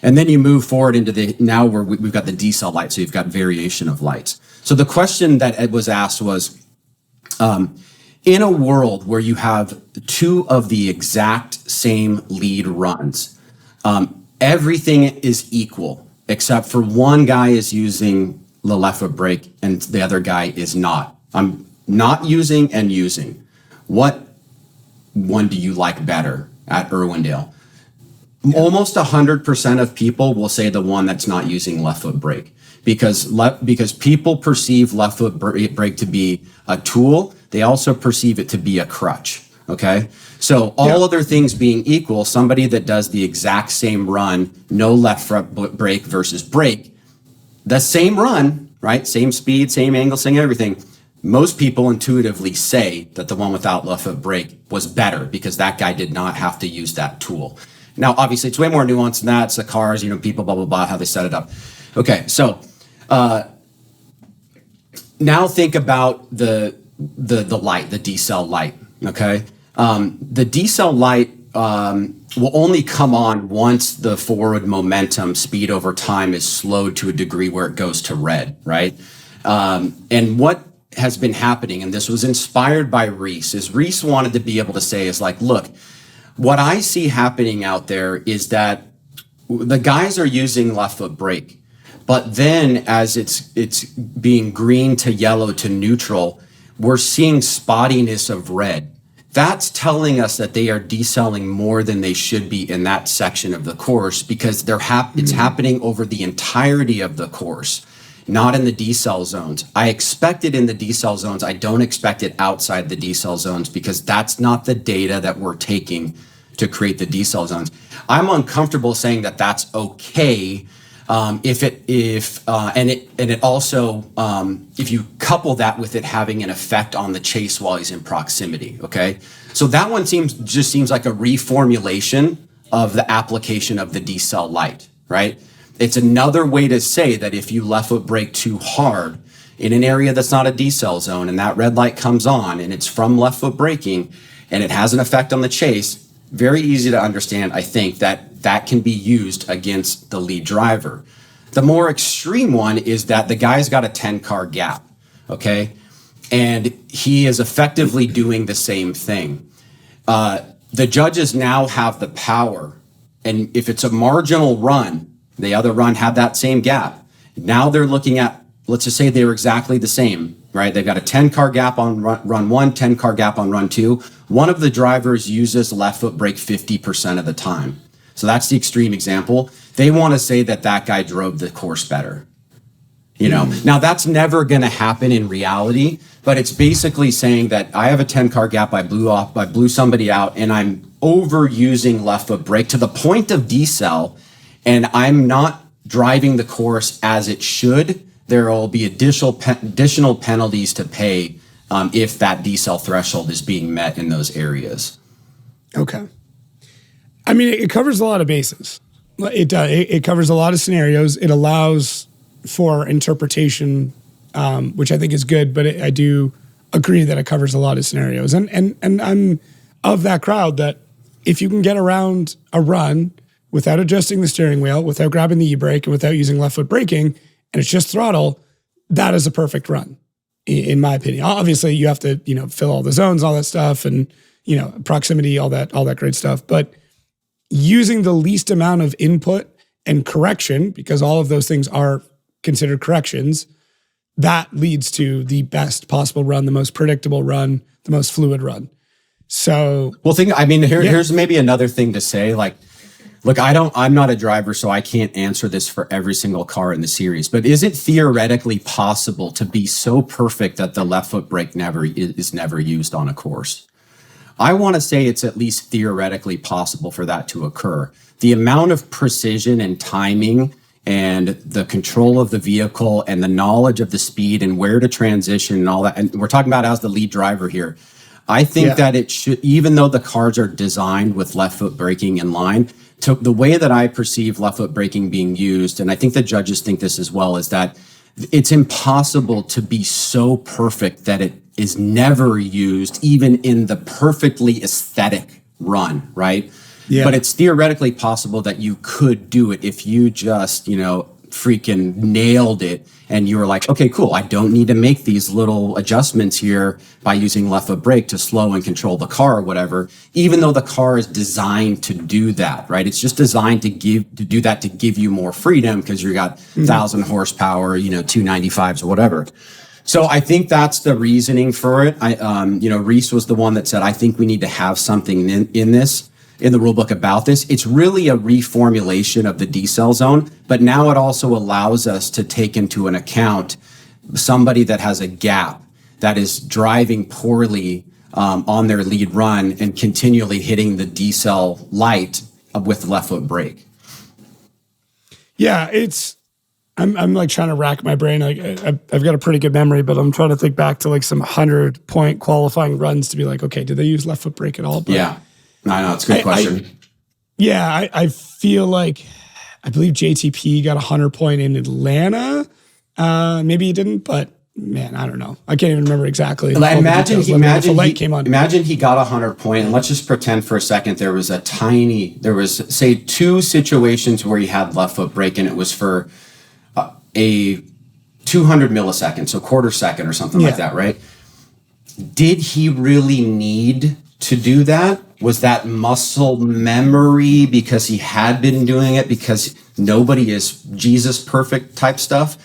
And then you move forward into now where we've got the decel light. So you've got variation of lights. So the question that was asked was, in a world where you have 2 of the exact same lead runs, everything is equal except for one guy is using the left foot brake and the other guy is not. I'm not using and using. What one do you like better at Irwindale? Yeah. Almost 100% of people will say the one that's not using left foot brake because people perceive left foot brake to be a tool. They also perceive it to be a crutch, okay? So all other things being equal, somebody that does the exact same run, no left front brake versus brake, the same run, right? Same speed, same angle, same everything. Most people intuitively say that the one without left foot brake was better because that guy did not have to use that tool. Now, obviously, it's way more nuanced than that. It's the cars, people, blah, blah, blah, how they set it up. Okay, so now think about the light, the decel light, okay? The decel light will only come on once the forward momentum speed over time is slowed to a degree where it goes to red, right? And what has been happening, and this was inspired by Reese, is Reese wanted to be able to say is like, look, what I see happening out there is that the guys are using left foot brake, but then as it's being green to yellow to neutral, we're seeing spottiness of red. That's telling us that they are decelling more than they should be in that section of the course because it's happening over the entirety of the course, not in the decel zones. I expect it in the decel zones. I don't expect it outside the decel zones because that's not the data that we're taking to create the decel zones. I'm uncomfortable saying that that's okay if you couple that with it having an effect on the chase while he's in proximity, okay? So that one seems like a reformulation of the application of the decel light, right? It's another way to say that if you left foot brake too hard in an area that's not a decel zone and that red light comes on and it's from left foot braking and it has an effect on the chase, very easy to understand, I think, that can be used against the lead driver. The more extreme one is that the guy's got a 10-car gap, okay? And he is effectively doing the same thing. The judges now have the power, and if it's a marginal run, the other run had that same gap. Now they're looking at, let's just say they were exactly the same, right? They've got a 10-car gap on run 1, 10-car gap on run 2. One of the drivers uses left foot brake 50% of the time. So that's the extreme example. They want to say that guy drove the course better. Now that's never going to happen in reality, but it's basically saying that I have a 10-car gap, I blew somebody out, and I'm overusing left foot brake to the point of decel, and I'm not driving the course as it should. There will be additional penalties to pay if that decel threshold is being met in those areas. Okay. I mean, it covers a lot of bases. It does. It covers a lot of scenarios. It allows for interpretation, which I think is good. But I do agree that it covers a lot of scenarios. And I'm of that crowd that if you can get around a run without adjusting the steering wheel, without grabbing the e-brake, and without using left foot braking, and it's just throttle, that is a perfect run, in my opinion. Obviously, you have to, fill all the zones, all that stuff, and, proximity, all that great stuff. But using the least amount of input and correction, because all of those things are considered corrections, that leads to the best possible run, the most predictable run, the most fluid run. So, here's maybe another thing to say, like, look, I'm not a driver, so I can't answer this for every single car in the series, but is it theoretically possible to be so perfect that the left foot brake is never used on a course? I want to say it's at least theoretically possible for that to occur. The amount of precision and timing and the control of the vehicle and the knowledge of the speed and where to transition and all that, and we're talking about as the lead driver here, I think that it should, even though the cars are designed with left foot braking in line, to the way that I perceive left foot braking being used, and I think the judges think this as well, is that it's impossible to be so perfect that it is never used, even in the perfectly aesthetic run, right? Yeah. But it's theoretically possible that you could do it if you just, freaking nailed it. And you were like, okay, cool. I don't need to make these little adjustments here by using left foot brake to slow and control the car or whatever, even though the car is designed to do that, right? It's just designed to do that to give you more freedom because you got 1,000 horsepower, 295s or whatever. So I think that's the reasoning for it. Reese was the one that said, I think we need to have something in the rule book about this. It's really a reformulation of the decel zone, but now it also allows us to take into an account somebody that has a gap, that is driving poorly on their lead run and continually hitting the decel light with left foot brake. Yeah, I'm like trying to rack my brain. Like I've got a pretty good memory, but I'm trying to think back to like some 100-point qualifying runs to be like, okay, did they use left foot brake at all? But yeah. I know, it's a good question. I feel like, I believe JTP got 100-point in Atlanta. Maybe he didn't, but man, I don't know. I can't even remember exactly. Imagine he got 100-point, and let's just pretend for a second there was say 2 situations where he had left foot brake, and it was for a 200 milliseconds, so quarter second or something like that, right? Did he really need to do that? Was that muscle memory because he had been doing it because nobody is Jesus perfect type stuff?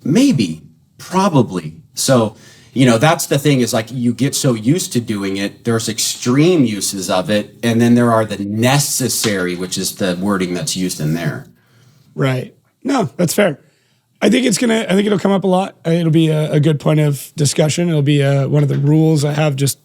Maybe, probably. So, that's the thing, is like you get so used to doing it, there's extreme uses of it, and then there are the necessary, which is the wording that's used in there. Right. No, that's fair. I think it'll come up a lot. It'll be a good point of discussion. It'll be one of the rules I have just,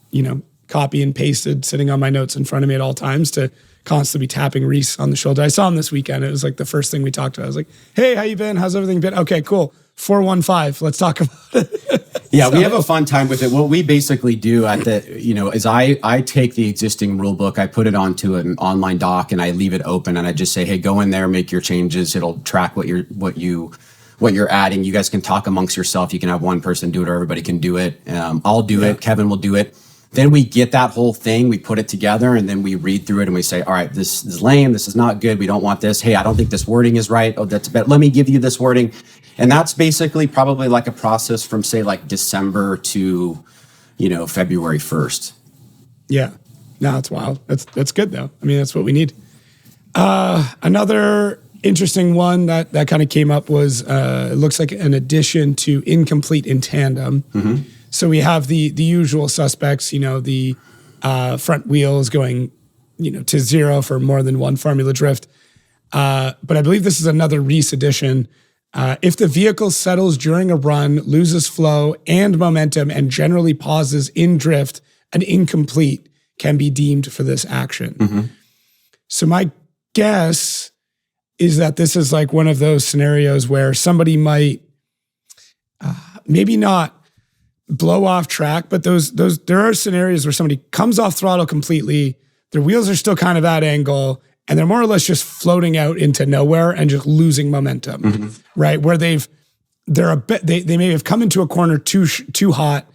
copy and pasted sitting on my notes in front of me at all times to constantly be tapping Reese on the shoulder. I saw him this weekend. It was like the first thing we talked about. I was like, hey, how you been? How's everything been? Okay, cool. 415. Let's talk about it. Yeah, we have a fun time with it. What we basically do is I take the existing rule book, I put it onto an online doc, and I leave it open, and I just say, hey, go in there, make your changes. It'll track what you're adding. You guys can talk amongst yourself. You can have one person do it, or everybody can do it. I'll do it. Kevin will do it. Then we get that whole thing, we put it together, and then we read through it and we say, all right, this is lame. This is not good. We don't want this. Hey, I don't think this wording is right. Oh, that's bad. Let me give you this wording. And that's basically probably like a process from, say, like December to, February 1st. Yeah. No, that's wild. That's good though. I mean, that's what we need. Another interesting one that kind of came up was, it looks like an addition to incomplete in tandem. Mm-hmm. So we have the usual suspects, the front wheels going, to 0 for more than one formula drift. But I believe this is another Reese edition. If the vehicle settles during a run, loses flow and momentum, and generally pauses in drift, an incomplete can be deemed for this action. Mm-hmm. So my guess is that this is like one of those scenarios where somebody might maybe not blow off track, but there are scenarios where somebody comes off throttle completely, their wheels are still kind of at angle, and they're more or less just floating out into nowhere and just losing momentum, right? Where they may have come into a corner too hot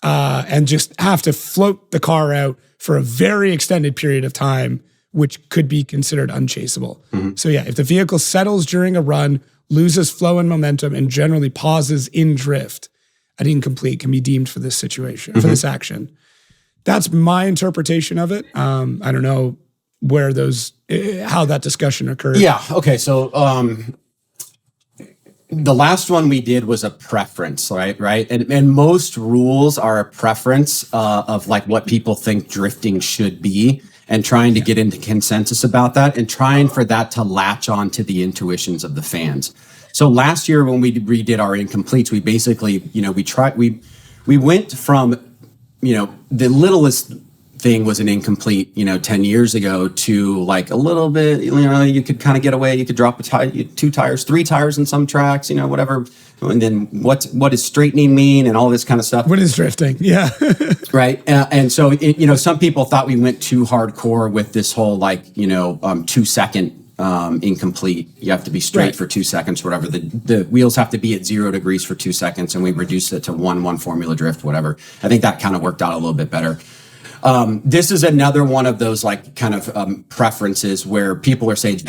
and just have to float the car out for a very extended period of time, which could be considered unchaseable. So yeah, if the vehicle settles during a run, loses flow and momentum, and generally pauses in drift, an incomplete can be deemed for this situation, for this action. That's my interpretation of it. I don't know where how that discussion occurred. Yeah. Okay. So the last one we did was a preference, right? And most rules are a preference of like what people think drifting should be, and trying to get into consensus about that, and trying for that to latch on to the intuitions of the fans. So last year when we redid our incompletes, we basically, we went from, the littlest thing was an incomplete, 10 years ago, to like a little bit, you could kind of get away. You could drop 2 tires, 3 tires in some tracks, whatever. And then what does straightening mean, and all this kind of stuff. What is drifting? Yeah. Right. And so, some people thought we went too hardcore with this whole 2 second incomplete. You have to be straight for 2 seconds, whatever. The wheels have to be at 0 degrees for 2 seconds, and we reduced it to one formula drift, whatever. I think that kind of worked out a little bit better. This is another one of those preferences where people are saying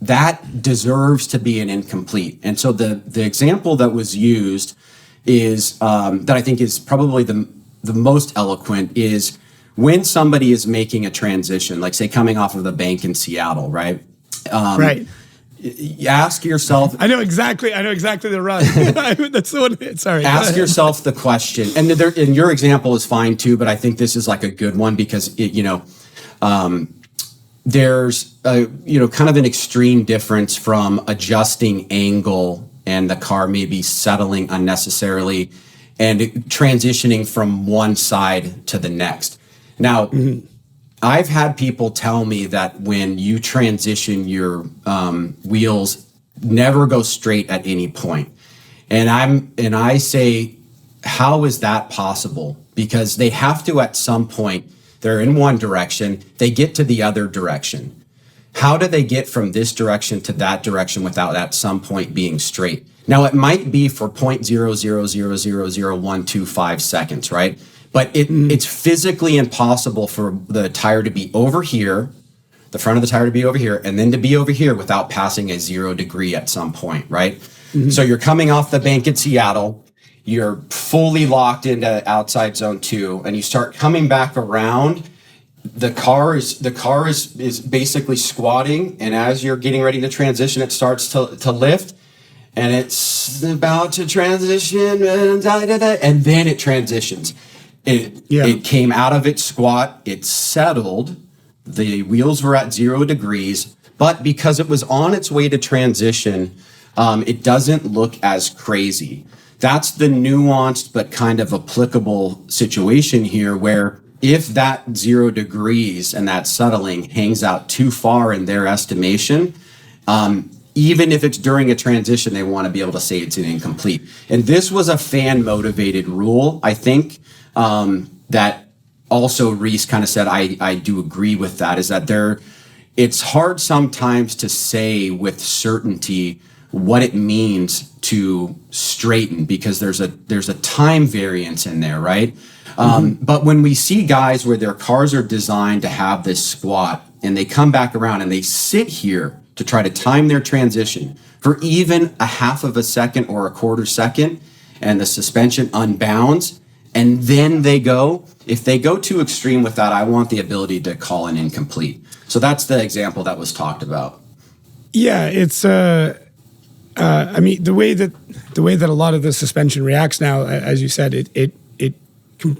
that deserves to be an incomplete. And so the example that was used is that I think is probably the most eloquent is when somebody is making a transition, like say coming off of the bank in Seattle, right? Right. You ask yourself. I know exactly the run. That's the one. Sorry. Ask yourself the question, and your example is fine too, but I think this is like a good one because there's kind of an extreme difference from adjusting angle and the car maybe settling unnecessarily and transitioning from one side to the next. Now, I've had people tell me that when you transition, your wheels never go straight at any point. And I say, how is that possible? Because they have to at some point, they're in one direction, they get to the other direction. How do they get from this direction to that direction without at some point being straight? Now, it might be for 0.000000125 seconds, right? But it's physically impossible for the tire to be over here, the front of the tire to be over here, and then to be over here without passing a 0 degree at some point, right? So you're coming off the bank in Seattle, you're fully locked into outside zone 2, and you start coming back around. The car is basically squatting, and as you're getting ready to transition, it starts to lift, and it's about to transition, and then it transitions. It came out of its squat, it settled, the wheels were at 0 degrees, but because it was on its way to transition, it doesn't look as crazy. That's the nuanced but kind of applicable situation here where if that 0 degrees and that settling hangs out too far in their estimation, even if it's during a transition, they want to be able to say it's an incomplete. And this was a fan-motivated rule, I think, that also Reese kind of said, I do agree with that, is that it's hard sometimes to say with certainty what it means to straighten because there's a time variance in there, right? But when we see guys where their cars are designed to have this squat and they come back around and they sit here to try to time their transition for even a half of a second or a quarter second, and the suspension unbounds, and then if they go too extreme with that, I want the ability to call an incomplete. So that's the example that was talked about. Yeah, it's I mean the way that a lot of the suspension reacts now, as you said, it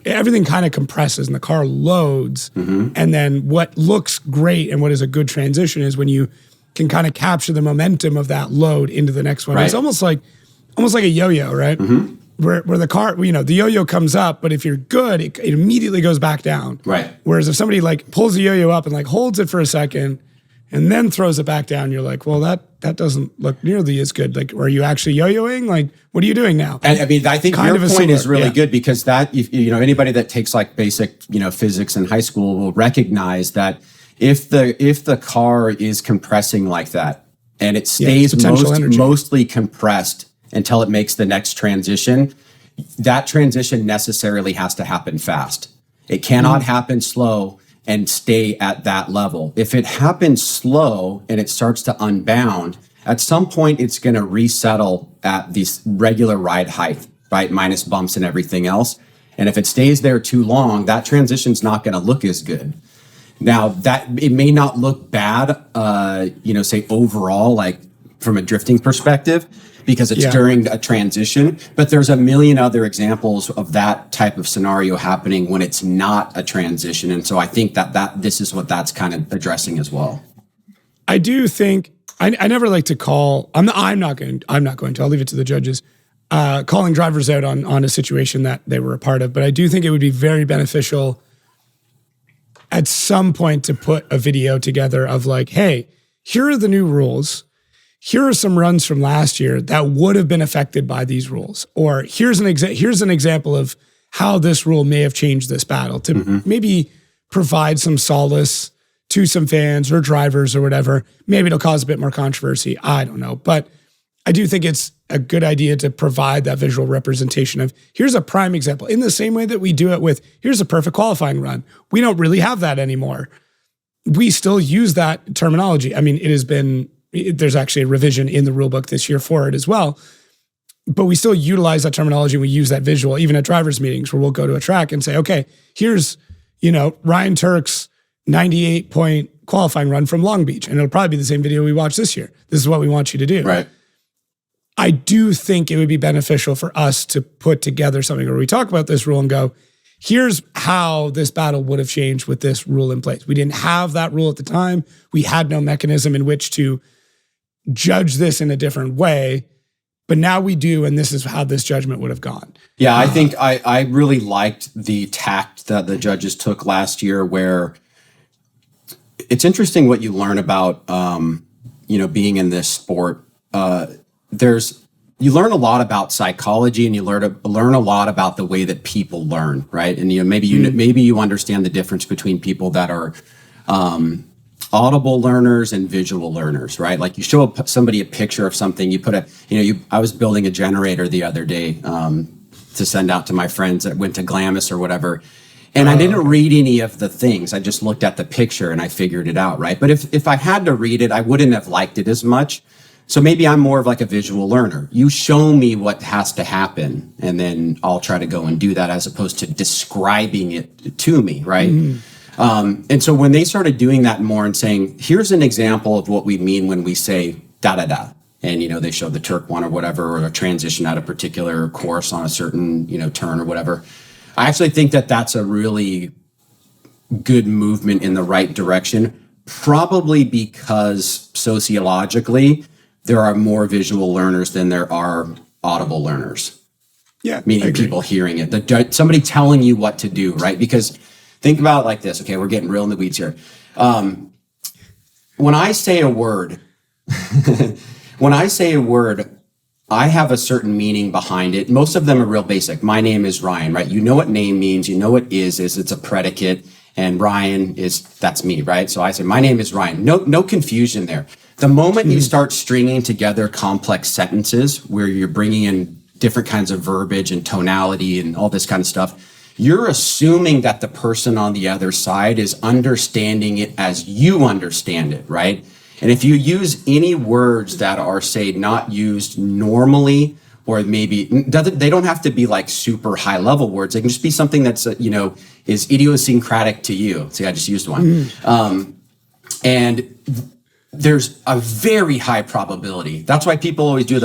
everything kind of compresses and the car loads, and then what looks great and what is a good transition is when you can kind of capture the momentum of that load into the next one. Right. It's almost like a yo-yo, right? Where the car, the yo-yo comes up, but if you're good, it immediately goes back down. Right. Whereas if somebody pulls the yo-yo up and holds it for a second and then throws it back down, you're like, well, that doesn't look nearly as good. Are you actually yo-yoing? What are you doing now? And I mean, I think your point is really good because that, anybody that takes basic, physics in high school will recognize that if the car is compressing like that and it stays mostly compressed until it makes the next transition, that transition necessarily has to happen fast. It cannot happen slow and stay at that level. If it happens slow and it starts to unbound, at some point it's going to resettle at the regular ride height, right? Minus bumps and everything else. And if it stays there too long, that transition's not going to look as good. Now that it may not look bad, say overall, like from a drifting perspective, because it's during a transition, but there's a million other examples of that type of scenario happening when it's not a transition. And so I think that this is what that's kind of addressing as well. I do think I never like to call. I'm not going to. I'll leave it to the judges. Calling drivers out on a situation that they were a part of, but I do think it would be very beneficial at some point to put a video together of like, hey, here are the new rules. Here are some runs from last year that would have been affected by these rules. Or here's an example of how this rule may have changed this battle to maybe provide some solace to some fans or drivers or whatever. Maybe it'll cause a bit more controversy. I don't know. But I do think it's a good idea to provide that visual representation of here's a prime example in the same way that we do it with here's a perfect qualifying run. We don't really have that anymore. We still use that terminology. I mean, there's actually a revision in the rulebook this year for it as well. But we still utilize that terminology. We use that visual, even at drivers' meetings where we'll go to a track and say, okay, here's, Ryan Turk's 98-point qualifying run from Long Beach. And it'll probably be the same video we watch this year. This is what we want you to do. Right. I do think it would be beneficial for us to put together something where we talk about this rule and go, here's how this battle would have changed with this rule in place. We didn't have that rule at the time. We had no mechanism in which to judge this in a different way, but now we do, and this is how this judgment would have gone. Yeah, I think I really liked the tact that the judges took last year, where it's interesting what you learn about, being in this sport. You learn a lot about psychology, and you learn a lot about the way that people learn, right? And maybe you understand the difference between people that are audible learners and visual learners, right? Like you show somebody a picture of something, I was building a generator the other day to send out to my friends that went to Glamis or whatever. And I didn't read any of the things. I just looked at the picture and I figured it out, right? But if I had to read it, I wouldn't have liked it as much. So maybe I'm more of like a visual learner. You show me what has to happen, and then I'll try to go and do that as opposed to describing it to me, right? And so when they started doing that more and saying, here's an example of what we mean when we say da-da-da, and, they showed the Turk one or whatever, or a transition at a particular course on a certain, turn or whatever. I actually think that that's a really good movement in the right direction, probably because sociologically, there are more visual learners than there are audible learers. Yeah. Meaning people hearing it. Somebody telling you what to do, right? Because think about it like this. Okay, we're getting real in the weeds here. When I say a word, I have a certain meaning behind it. Most of them are real basic. My name is Ryan, right? You know what name means. You know what is it's a predicate. And Ryan that's me, right? So I say, my name is Ryan. No confusion there. The moment you start stringing together complex sentences where you're bringing in different kinds of verbiage and tonality and all this kind of stuff, you're assuming that the person on the other side is understanding it as you understand it, right? And if you use any words that are, say, not used normally, or maybe they don't have to be like super high level words. They can just be something that's, is idiosyncratic to you. See, I just used one. And there's a very high probability. That's why people always do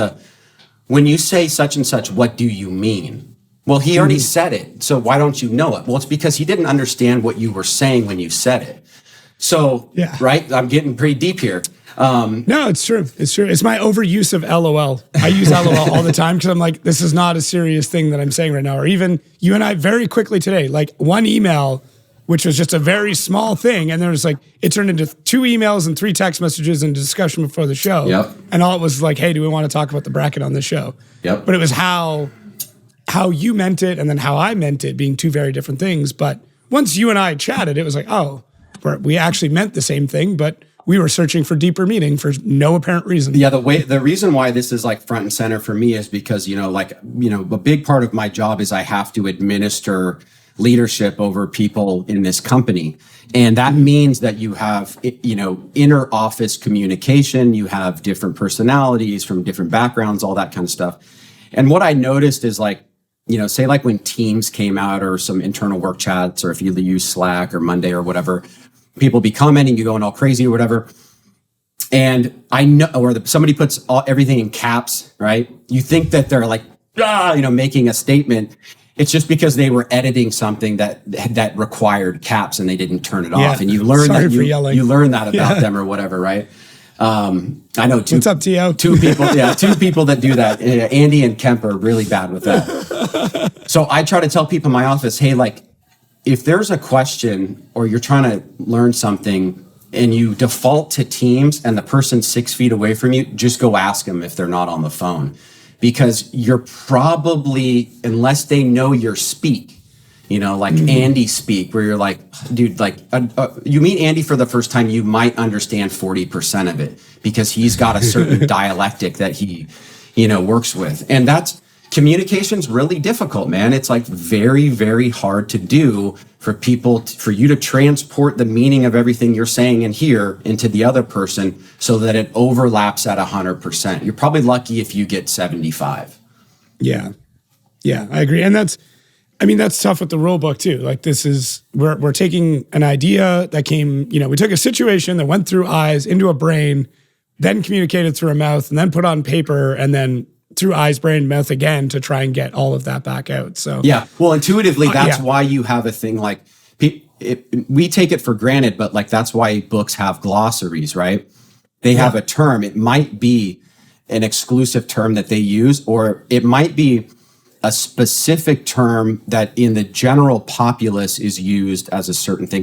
when you say such and such, what do you mean? Well, he already said it. So why don't you know it? Well, it's because he didn't understand what you were saying when you said it. So, right? I'm getting pretty deep here. No, it's true. It's true. It's my overuse of LOL. I use LOL all the time because I'm like, this is not a serious thing that I'm saying right now. Or even you and I very quickly today, like one email, which was just a very small thing. And there was like, it turned into 2 emails and 3 text messages and discussion before the show. Yep. And all it was like, hey, do we want to talk about the bracket on the show? Yep. But it was how you meant it and then how I meant it being 2 very different things. But once you and I chatted, it was like, oh, where we actually meant the same thing, but we were searching for deeper meaning for no apparent reason. Yeah, the reason why this is like front and center for me is because, a big part of my job is I have to administer leadership over people in this company. And that means that you have, inner office communication, you have different personalities from different backgrounds, all that kind of stuff. And what I noticed is say like when Teams came out or some internal work chats, or if you use Slack or Monday or whatever, people be commenting, you going all crazy or whatever. And I know, or somebody puts everything in caps, right? You think that they're like, making a statement. It's just because they were editing something that required caps and they didn't turn it off. And you learn you learn that about them or whatever, right? I know What's up, T.O.? two people that do that. Andy and Kemp are really bad with that. So I try to tell people in my office, hey, if there's a question or you're trying to learn something and you default to Teams and the person's 6 feet away from you, just go ask them if they're not on the phone. Because you're probably, unless they know your speak, Andy speak, where you're like, dude, you meet Andy for the first time, you might understand 40% of it because he's got a certain dialectic that he, works with. And communication's really difficult, man. It's very, very hard to do for people, for you to transport the meaning of everything you're saying in here into the other person so that it overlaps at 100%. You're probably lucky if you get 75. Yeah. Yeah, I agree. And that's tough with the rule book too. We're taking an idea that came, we took a situation that went through eyes into a brain, then communicated through a mouth, and then put on paper, and then through eyes, brain, mouth again to try and get all of that back out. So yeah, well, intuitively, that's why you have a thing like we take it for granted, but that's why books have glossaries, right? They have a term. It might be an exclusive term that they use, or it might be a specific term that in the general populace is used as a certain thing,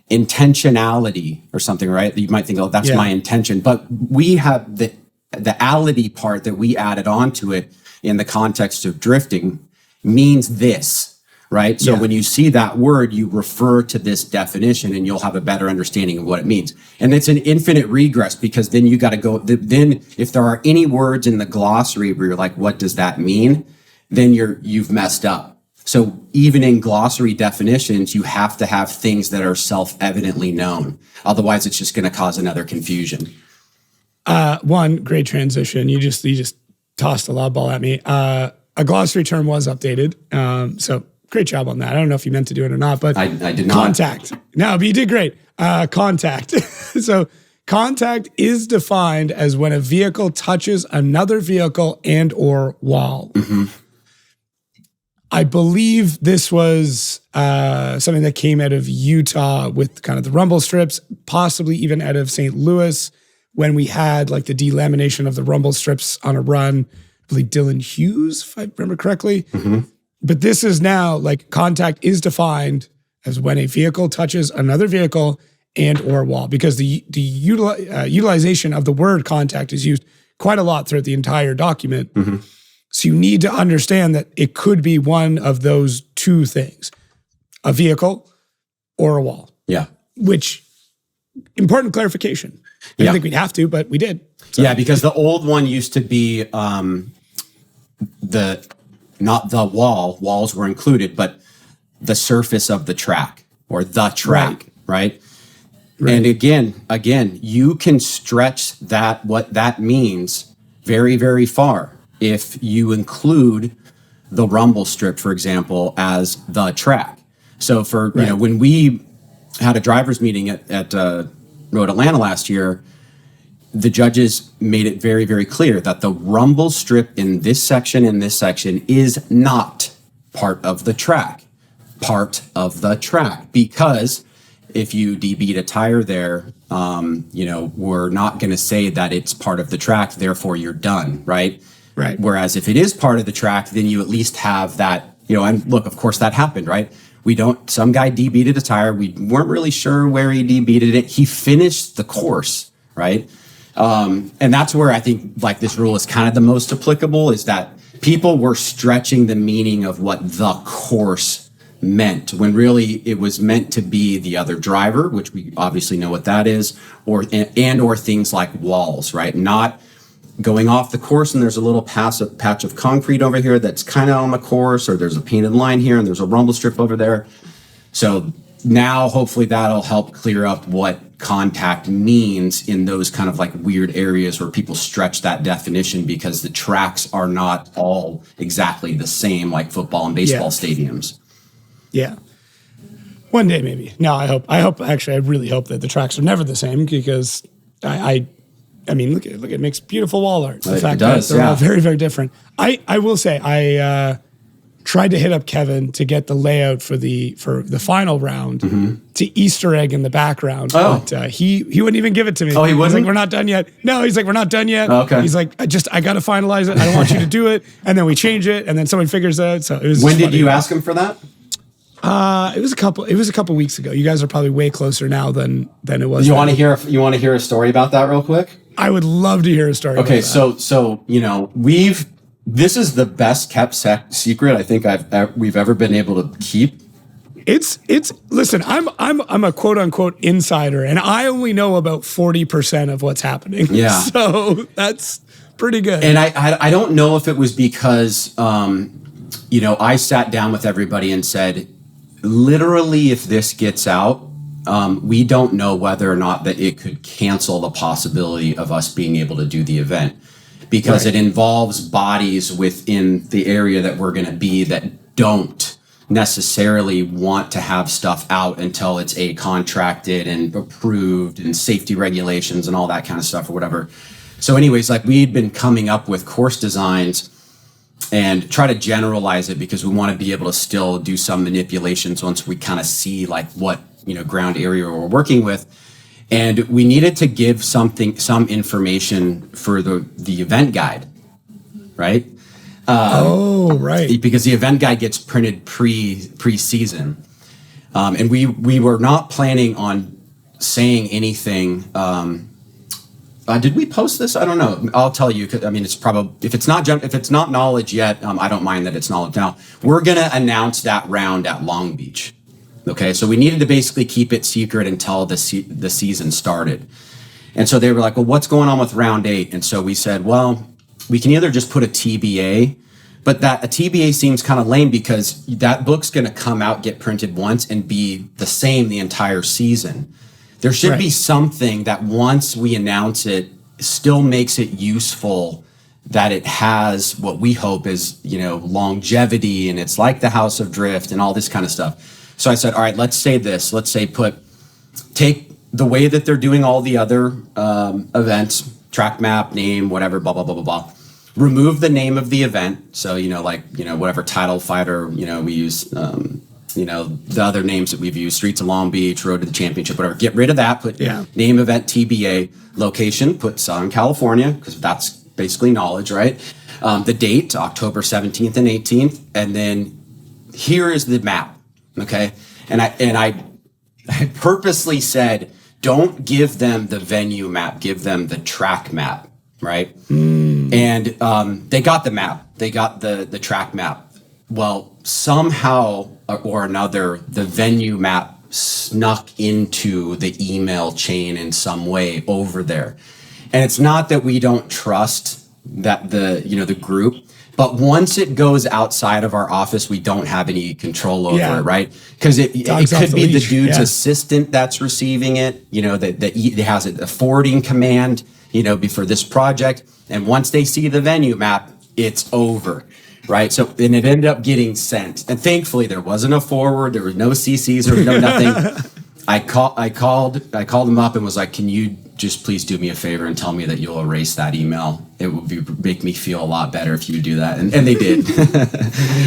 intentionality or something, right? You might think, oh, that's my intention, but we have the ality part that we added onto it in the context of drifting means this, right? So when you see that word, you refer to this definition and you'll have a better understanding of what it means. And it's an infinite regress because then you got to go, then if there are any words in the glossary where you're like, what does that mean? Then you've messed up. So even in glossary definitions, you have to have things that are self-evidently known. Otherwise, it's just going to cause another confusion. One great transition. You just tossed a lob ball at me. A glossary term was updated. So great job on that. I don't know if you meant to do it or not, but I did not. Contact. No, but you did great. Contact. So contact is defined as when a vehicle touches another vehicle and or wall. Mm-hmm. I believe this was something that came out of Utah with kind of the rumble strips, possibly even out of St. Louis, when we had the delamination of the rumble strips on a run. I believe Dylan Hughes, if I remember correctly. Mm-hmm. But this is now contact is defined as when a vehicle touches another vehicle and or wall, because the utilization of the word contact is used quite a lot throughout the entire document. Mm-hmm. So you need to understand that it could be one of those two things, a vehicle or a wall. Yeah. Which, important clarification. I didn't think we'd have to, but we did. So. Yeah, because the old one used to be not the wall, walls were included, but the surface of the track or the track, right? And again, you can stretch that, what that means very, very far if you include the rumble strip, for example, as the track. So when we had a driver's meeting at Road Atlanta last year, the judges made it very, very clear that the rumble strip in this section is not part of the track. Because if you DB'd a tire there, we're not going to say that it's part of the track, therefore you're done, right? Right. Whereas if it is part of the track, then you at least have that, and look, of course that happened, right? Some guy DB'd a tire. We weren't really sure where he DB'd it. He finished the course, right? And that's where I think this rule is kind of the most applicable, is that people were stretching the meaning of what the course meant, when really it was meant to be the other driver, which we obviously know what that is, or things like walls, right? Not going off the course and there's a little patch of concrete over here that's kind of on the course, or there's a painted line here and there's a rumble strip over there. So now hopefully that'll help clear up what contact means in those kind of like weird areas where people stretch that definition, because the tracks are not all exactly the same like football and baseball stadiums. Yeah. One day maybe. No, I really hope that the tracks are never the same, because I mean, look, it makes beautiful wall art. The fact that they're all very, very different. I will say, I tried to hit up Kevin to get the layout for the final round to Easter egg in the background. But he wouldn't even give it to me. Oh, he wouldn't? He's like, we're not done yet. No, he's like, we're not done yet. Okay. He's like, I got to finalize it. I don't want you to do it. And then we change it, and then somebody figures it out. So it was. When did you ask him for that? It was a couple weeks ago. You guys are probably way closer now than it was. You want to hear a story about that real quick? I would love to hear a story. Okay, about that. so this is the best kept secret I think we've ever been able to keep. It's listen, I'm a quote unquote insider, and I only know about 40% of what's happening. Yeah. So that's pretty good. And I don't know if it was because I sat down with everybody and said, literally, if this gets out, we don't know whether or not that it could cancel the possibility of us being able to do the event, because it involves bodies within the area that we're going to be that don't necessarily want to have stuff out until it's contracted and approved and safety regulations and all that kind of stuff or whatever. So anyways, like, we'd been coming up with course designs and try to generalize it, because we want to be able to still do some manipulations once we kind of see like what ground area we're working with. And we needed to give some information for the event guide, right? Right. Because the event guide gets printed pre-season. And we were not planning on saying anything. Did we post this? I don't know. I'll tell you. I mean, it's probably, if it's not knowledge yet, I don't mind that it's knowledge now. We're going to announce that round at Long Beach. Okay, so we needed to basically keep it secret until the season started. And so they were like, well, what's going on with round 8? And so we said, well, we can either just put a TBA, but a TBA seems kind of lame, because that book's going to come out, get printed once, and be the same the entire season. There should be something that once we announce it still makes it useful, that it has what we hope is, longevity, and it's like the House of Drift and all this kind of stuff. So I said, all right, let's say this. Let's say take the way that they're doing all the other events, track map, name, whatever, blah, blah, blah, blah, blah. Remove the name of the event. So, whatever title fighter, we use, the other names that we've used, Streets of Long Beach, Road to the Championship, whatever. Get rid of that. Put name, event, TBA, location, put Southern California, because that's basically knowledge, right? The date, October 17th and 18th. And then here is the map. Okay. And I purposely said, don't give them the venue map, give them the track map. Right. And they got the map. They got the track map. Well, somehow or another, the venue map snuck into the email chain in some way over there. And it's not that we don't trust that the group, but once it goes outside of our office, we don't have any control over it, right? Because it could be the dude's assistant that's receiving it, that has a forwarding command, for this project. And once they see the venue map, it's over, right? So, and it ended up getting sent. And thankfully, there wasn't a forward, there was no CCs, there was no nothing. I called them up and was like, can you just please do me a favor and tell me that you'll erase that email? It would make me feel a lot better if you would do that. And they did.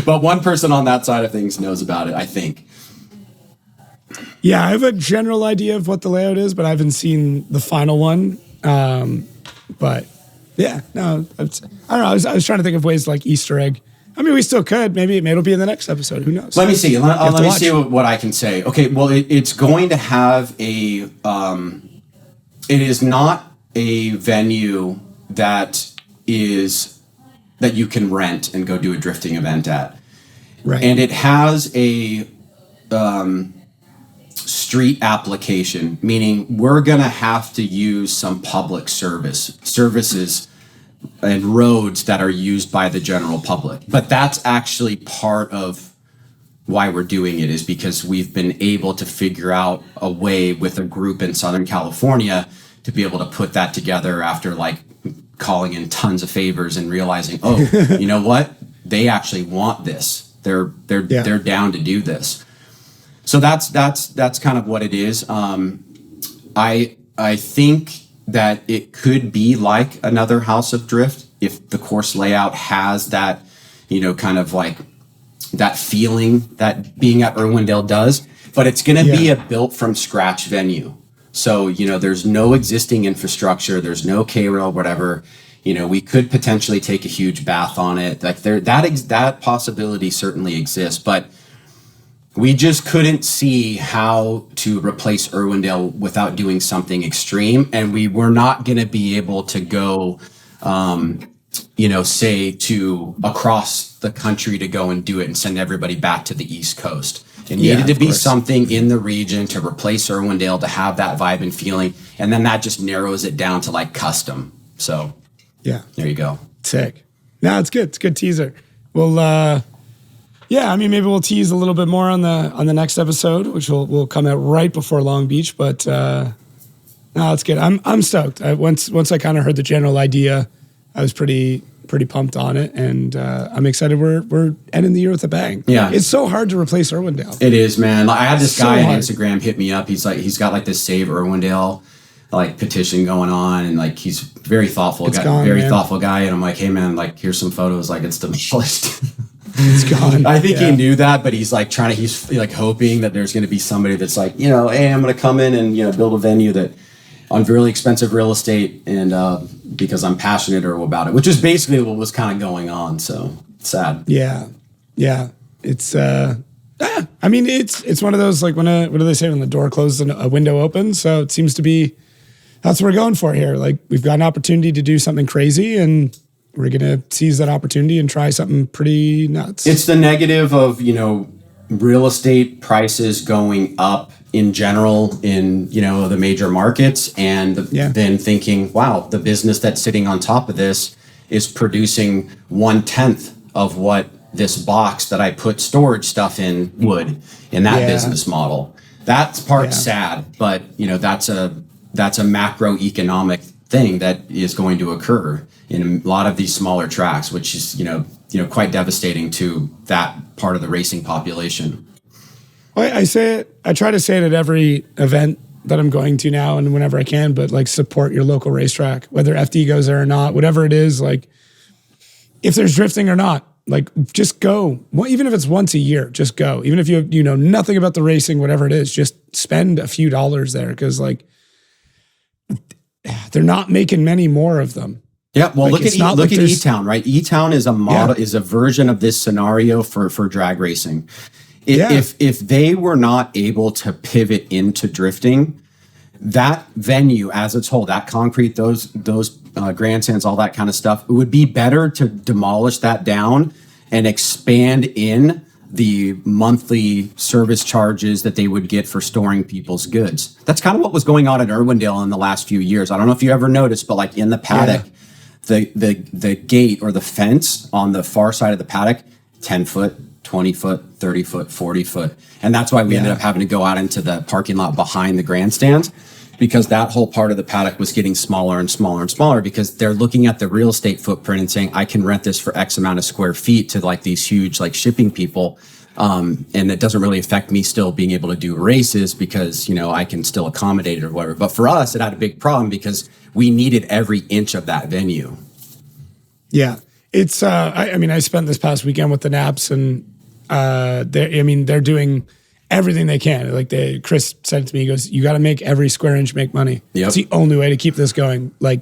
But one person on that side of things knows about it, I think. Yeah, I have a general idea of what the layout is, but I haven't seen the final one. But yeah, no, I don't know. I was trying to think of ways like Easter egg. I mean, we still could. Maybe it'll be in the next episode. Who knows? Let me see. Let me see what I can say. Okay, well, it's going to have a... it is not a venue that you can rent and go do a drifting event at. Right. And it has a street application, meaning we're going to have to use some public services and roads that are used by the general public. But that's actually part of why we're doing it, is because we've been able to figure out a way with a group in Southern California to be able to put that together after like calling in tons of favors and realizing, oh, you know what? They actually want this. They're down to do this. So that's kind of what it is. I think that it could be like another House of Drift if the course layout has that, kind of like that feeling that being at Irwindale does, but it's going to be a built from scratch venue. So, there's no existing infrastructure, there's no K-rail, whatever. We could potentially take a huge bath on it. Like that possibility certainly exists, but we just couldn't see how to replace Irwindale without doing something extreme. And we were not going to be able to go, say to across the country to go and do it and send everybody back to the East Coast. It needed to be something in the region to replace Irwindale, to have that vibe and feeling. And then that just narrows it down to like custom. So there you go. Sick. No, it's good. It's a good teaser. Well, maybe we'll tease a little bit more on the next episode, which will come out right before Long Beach. But no, it's good. I'm stoked. Once I kind of heard the general idea, I was pretty pumped on it, and I'm excited. We're ending the year with a bang. Yeah, it's so hard to replace Irwindale. It is, man. I had this guy on Instagram hit me up. He's got like this Save Irwindale like petition going on, and like he's very thoughtful thoughtful guy. And I'm like, hey man, like here's some photos. Like it's demolished. It's gone. I think he knew that, but he's like he's like hoping that there's going to be somebody that's like, hey, I'm going to come in and build a venue that on really expensive real estate, and because I'm passionate about it, which is basically what was kind of going on. So it's sad. Yeah. It's it's one of those, like what do they say when the door closes and a window opens? So it seems to be that's what we're going for here. Like we've got an opportunity to do something crazy, and we're going to seize that opportunity and try something pretty nuts. It's the negative of, real estate prices going up in general in, the major markets, and then thinking, wow, the business that's sitting on top of this is producing 1/10 of what this box that I put storage stuff in would in that business model. That's sad, but, that's a macroeconomic thing that is going to occur in a lot of these smaller tracks, which is, quite devastating to that part of the racing population. I say it, I try to say it at every event that I'm going to now and whenever I can, but like support your local racetrack, whether FD goes there or not, whatever it is, like if there's drifting or not, like just go. Well, even if it's once a year, just go. Even if you know nothing about the racing, whatever it is, just spend a few dollars there, because like they're not making many more of them. Yeah, well, like, look at E-Town, right? E-Town is a model, is a version of this scenario for drag racing. If they were not able to pivot into drifting, that venue as its whole, that concrete, those grandstands, all that kind of stuff, it would be better to demolish that down and expand in the monthly service charges that they would get for storing people's goods. That's kind of what was going on at Irwindale in the last few years. I don't know if you ever noticed, but like in the paddock, the gate or the fence on the far side of the paddock, 10 foot, 20 foot, 30 foot, 40 foot. And that's why we ended up having to go out into the parking lot behind the grandstands, because that whole part of the paddock was getting smaller and smaller and smaller, because they're looking at the real estate footprint and saying, I can rent this for X amount of square feet to like these huge like shipping people. And it doesn't really affect me still being able to do races because, I can still accommodate it or whatever. But for us, it had a big problem because we needed every inch of that venue. Yeah. It's, I spent this past weekend with the Naps, and they're doing everything they can. Like Chris said to me, he goes, you got to make every square inch make money. Yep. It's the only way to keep this going. Like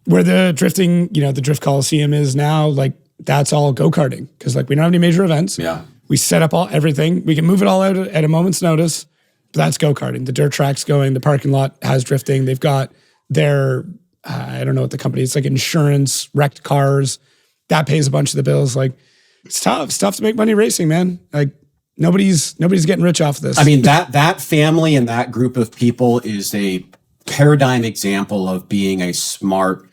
where the drifting, the Drift Coliseum is now, like that's all go-karting, because like we don't have any major events. Yeah. We set up everything. We can move it all out at a moment's notice. But that's go-karting. The dirt track's going. The parking lot has drifting. They've got their, I don't know what the company is. It's like insurance, wrecked cars. That pays a bunch of the bills. Like it's tough. It's tough to make money racing, man. Like nobody's getting rich off this. I mean, that family and that group of people is a paradigm example of being a smart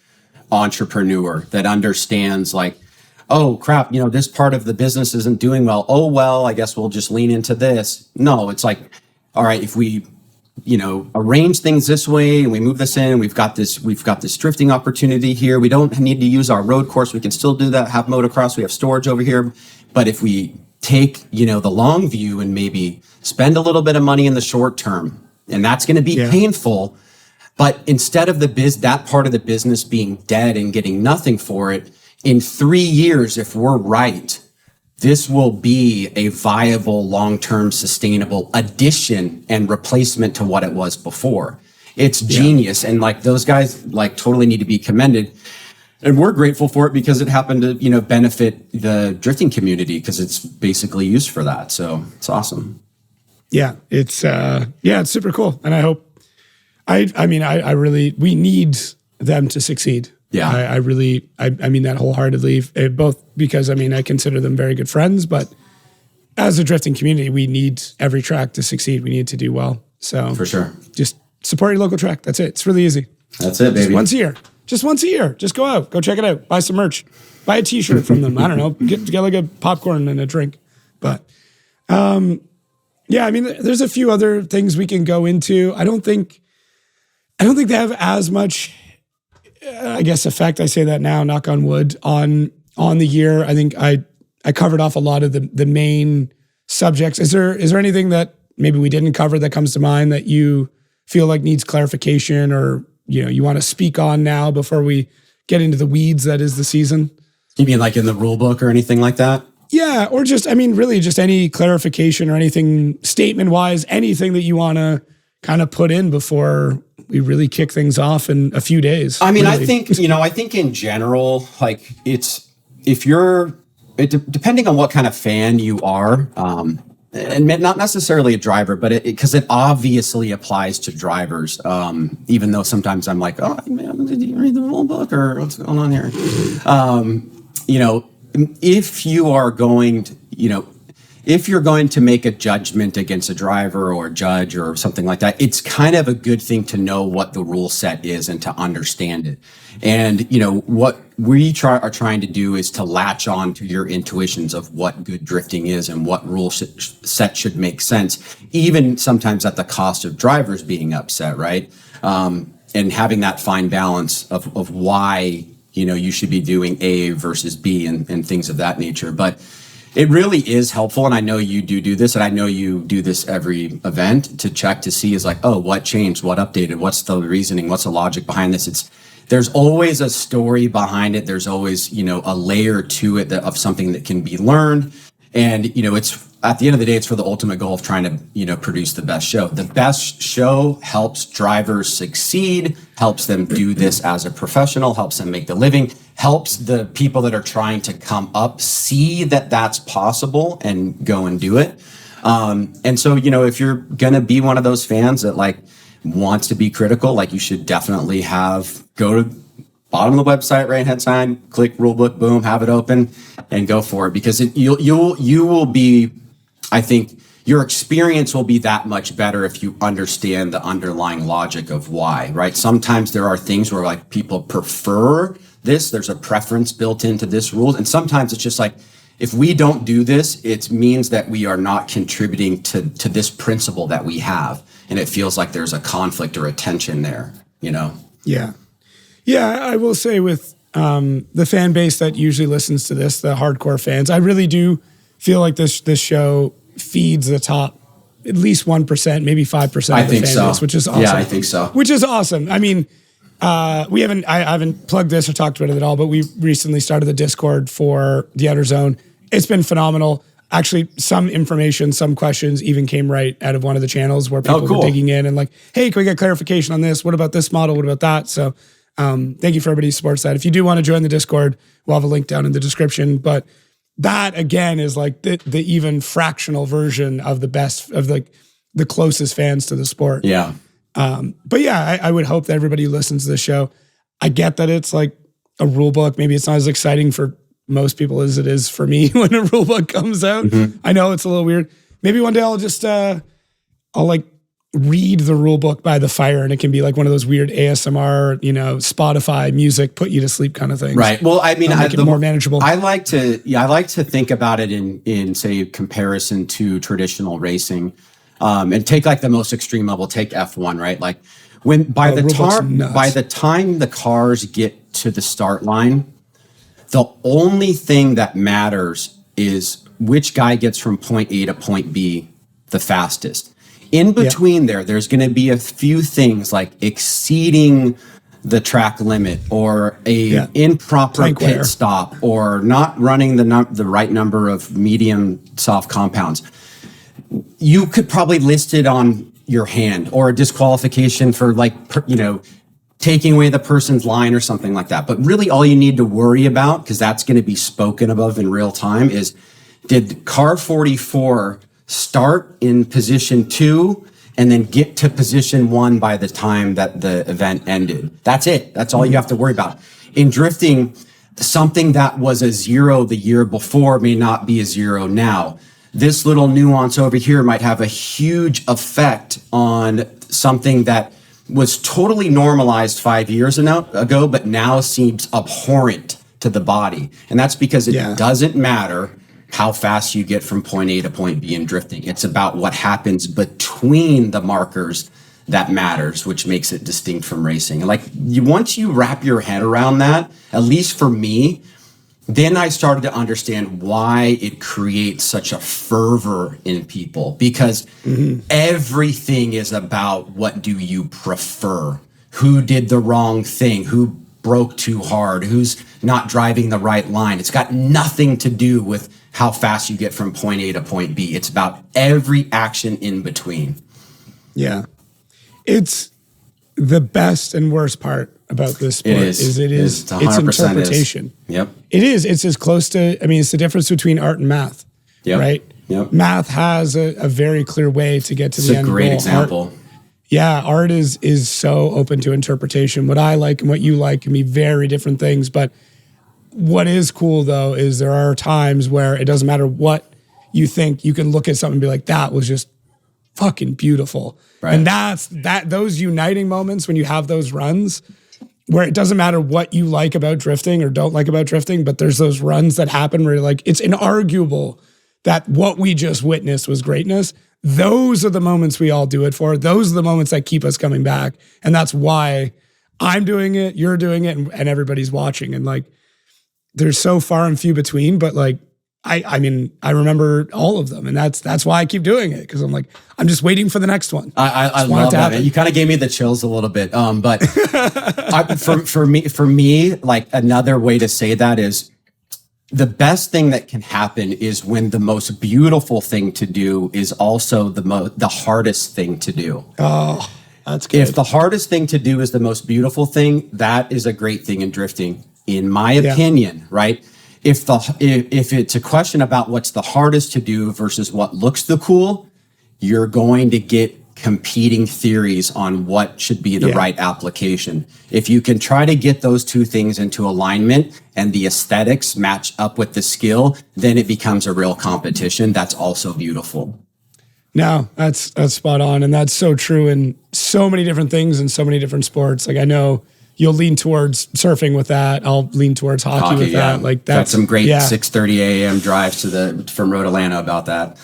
entrepreneur that understands like, oh crap, this part of the business isn't doing well. Oh, well, I guess we'll just lean into this. No, it's like, all right, if we, arrange things this way and we move this in, we've got this drifting opportunity here. We don't need to use our road course. We can still do that, have motocross. We have storage over here. But if we take, the long view and maybe spend a little bit of money in the short term, and that's going to be painful, but instead of that part of the business being dead and getting nothing for it, in 3 years, if we're right, this will be a viable, long-term, sustainable addition and replacement to what it was before. It's genius. And like those guys like totally need to be commended. And we're grateful for it because it happened to, benefit the drifting community because it's basically used for that. So it's awesome. Yeah, it's super cool. And I hope, we need them to succeed. Yeah. I mean that wholeheartedly, both because, I consider them very good friends, but as a drifting community, we need every track to succeed. We need to do well. So for sure, just support your local track. That's it. It's really easy. That's it, baby. Just once a year. Just go out, go check it out, buy some merch, buy a t-shirt from them. I don't know, get like a popcorn and a drink. But there's a few other things we can go into. I don't think they have as much, effect. I say that now, knock on wood, on the year. I think I covered off a lot of the main subjects. Is there anything that maybe we didn't cover that comes to mind that you feel like needs clarification or, you want to speak on now before we get into the weeds that is the season? You mean like in the rule book or anything like that? Yeah, or just, really just any clarification or anything statement-wise, anything that you want to kind of put in before we really kick things off in a few days. I mean, really. I think in general, like depending on what kind of fan you are, and not necessarily a driver, but because it obviously applies to drivers. Even though sometimes I'm like, oh man, did you read the rule book or what's going on here? If you are going to, if you're going to make a judgment against a driver or a judge or something like that, it's kind of a good thing to know what the rule set is and to understand it. And, what we are trying to do is to latch on to your intuitions of what good drifting is and what rule set should make sense, even sometimes at the cost of drivers being upset, right? And having that fine balance of why, you should be doing A versus B and things of that nature. But it really is helpful, and I know you do this, and I know you do this every event to check to see is like, oh, what changed, what updated, what's the reasoning, what's the logic behind this? There's always a story behind it. There's always, a layer to it of something that can be learned, and it's at the end of the day, it's for the ultimate goal of trying to, produce the best show. The best show helps drivers succeed, helps them do this as a professional, helps them make the living, helps the people that are trying to come up see that that's possible and go and do it. And so, if you're going to be one of those fans that like wants to be critical, like you should definitely go to bottom of the website, right hand side, click rulebook, boom, have it open and go for it, because you will be, I think your experience will be that much better if you understand the underlying logic of why, right? Sometimes there are things where like people prefer this, there's a preference built into this rule. And sometimes it's just like, if we don't do this, it means that we are not contributing to this principle that we have. And it feels like there's a conflict or a tension there, Yeah. Yeah, I will say with the fan base that usually listens to this, the hardcore fans, I really do feel like this show feeds the top at least 1%, maybe 5% of the fan base, which is awesome. Yeah, I think so. Which is awesome. I mean, I haven't plugged this or talked about it at all, but we recently started the Discord for the Outerzone. It's been phenomenal. Actually, some information, some questions even came right out of one of the channels where people were digging in and like, hey, can we get clarification on this? What about this model? What about that? So thank you for everybody who supports that. If you do want to join the Discord, we'll have a link down in the description. But that again is like the even fractional version of the best of like the closest fans to the sport. Yeah. But yeah, I would hope that everybody who listens to this show, I get that it's like a rule book. Maybe it's not as exciting for most people as it is for me when a rule book comes out. Mm-hmm. I know it's a little weird, maybe one day I'll just, I'll like read the rule book by the fire, and it can be like one of those weird ASMR, Spotify music, put you to sleep kind of things. Right. Well, I mean, make it more manageable. I like to think about it in say comparison to traditional racing, and take like the most extreme level, take F1, right? Like by the time the cars get to the start line, the only thing that matters is which guy gets from point A to point B the fastest. In between there's going to be a few things like exceeding the track limit, or a improper pit stop, or not running the right number of medium soft compounds. You could probably list it on your hand, or a disqualification for taking away the person's line or something like that. But really all you need to worry about, because that's going to be spoken above in real time, is did car 44 start in position 2 and then get to position 1 by the time that the event ended. That's it. That's all you have to worry about. In drifting, something that was a 0 the year before may not be a 0 now. This little nuance over here might have a huge effect on something that was totally normalized 5 years ago, but now seems abhorrent to the body. And that's because it doesn't matter how fast you get from point A to point B in drifting. It's about what happens between the markers that matters, which makes it distinct from racing. Like once you wrap your head around that, at least for me, then I started to understand why it creates such a fervor in people, because everything is about what do you prefer? Who did the wrong thing? Who broke too hard? Who's not driving the right line? It's got nothing to do with how fast you get from point A to point B. It's about every action in between. Yeah. It's the best and worst part about this sport it's interpretation. Yep. It is. It's as close to, it's the difference between art and math, right? Yep. Math has a very clear way to get to the end goal. It's a great example. Art is so open to interpretation. What I like and what you like can be very different things, but what is cool though is there are times where it doesn't matter what you think, you can look at something and be like, that was just fucking beautiful. Right. And those uniting moments when you have those runs where it doesn't matter what you like about drifting or don't like about drifting, but there's those runs that happen where you're like, it's inarguable that what we just witnessed was greatness. Those are the moments we all do it for. Those are the moments that keep us coming back. And that's why I'm doing it, you're doing it, and everybody's watching. And like, there's so far and few between, but like, I remember all of them, and that's why I keep doing it, because I'm like, I'm just waiting for the next one. I love that. Man. You kind of gave me the chills a little bit, but for me, like another way to say that is the best thing that can happen is when the most beautiful thing to do is also the hardest thing to do. Oh, that's good. If the hardest thing to do is the most beautiful thing, that is a great thing in drifting, in my opinion, right? If it's a question about what's the hardest to do versus what looks the cool, you're going to get competing theories on what should be the right application. If you can try to get those two things into alignment and the aesthetics match up with the skill, then it becomes a real competition. That's also beautiful. No, that's spot on. And that's so true in so many different things and so many different sports. Like I know you'll lean towards surfing with that. I'll lean towards hockey with that. Like that's got some great 6:30 a.m. drives from Road Atlanta about that.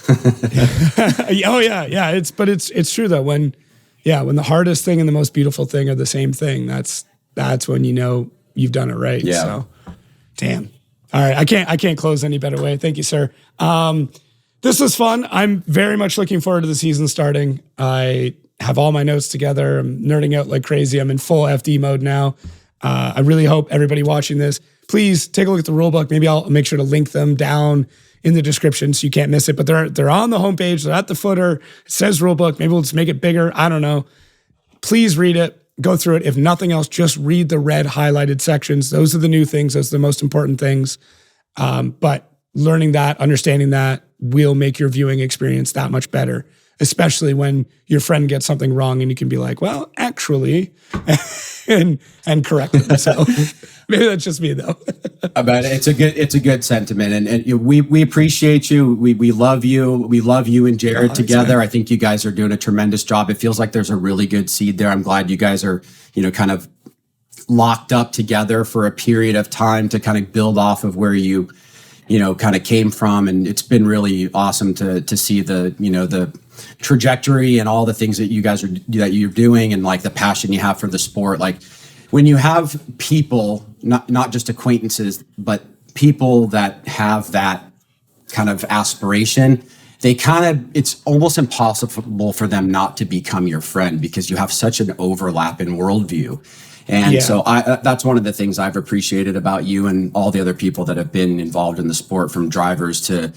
Oh yeah. It's true though. When the hardest thing and the most beautiful thing are the same thing, that's when you know you've done it right. Yeah. So, damn. All right, I can't close any better way. Thank you, sir. This was fun. I'm very much looking forward to the season starting. I have all my notes together. I'm nerding out like crazy. I'm in full FD mode now. I really hope everybody watching this, please take a look at the rule book. Maybe I'll make sure to link them down in the description so you can't miss it. But they're on the homepage. They're at the footer. It says rule book. Maybe we'll just make it bigger. I don't know. Please read it. Go through it. If nothing else, just read the red highlighted sections. Those are the new things. Those are the most important things. But learning that, understanding that will make your viewing experience that much better. especially when your friend gets something wrong and you can be like, well, actually, and correct them. So maybe that's just me though. But it's a good sentiment, and we appreciate you. We love you. We love you and Jared together. I think you guys are doing a tremendous job. It feels like there's a really good seed there. I'm glad you guys are, kind of locked up together for a period of time to kind of build off of where you kind of came from. And it's been really awesome to see the trajectory and all the things that you're doing, and like the passion you have for the sport. Like when you have people, not just acquaintances, but people that have that kind of aspiration, it's almost impossible for them not to become your friend, because you have such an overlap in worldview. And so that's one of the things I've appreciated about you and all the other people that have been involved in the sport, from drivers to,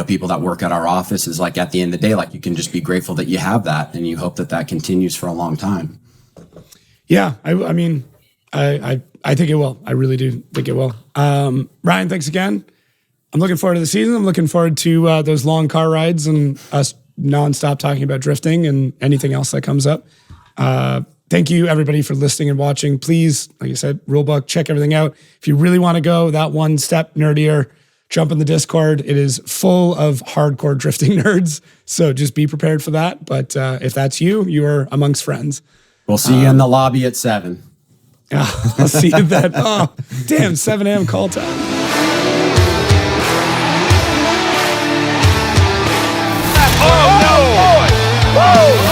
people that work at our office, is like, at the end of the day, like, you can just be grateful that you have that, and you hope that continues for a long time. Yeah. I mean, I think it will. I really do think it will. Ryan, thanks again. I'm looking forward to the season. I'm looking forward to those long car rides and us nonstop talking about drifting and anything else that comes up. Thank you, everybody, for listening and watching. Please, like I said, rulebook, check everything out. If you really want to go that one step nerdier, jump in the Discord. It is full of hardcore drifting nerds, so just be prepared for that. But if that's you, you are amongst friends. We'll see you in the lobby at 7. I'll see you then. Oh, damn, 7 a.m. call time. Oh, no, boy! Whoa!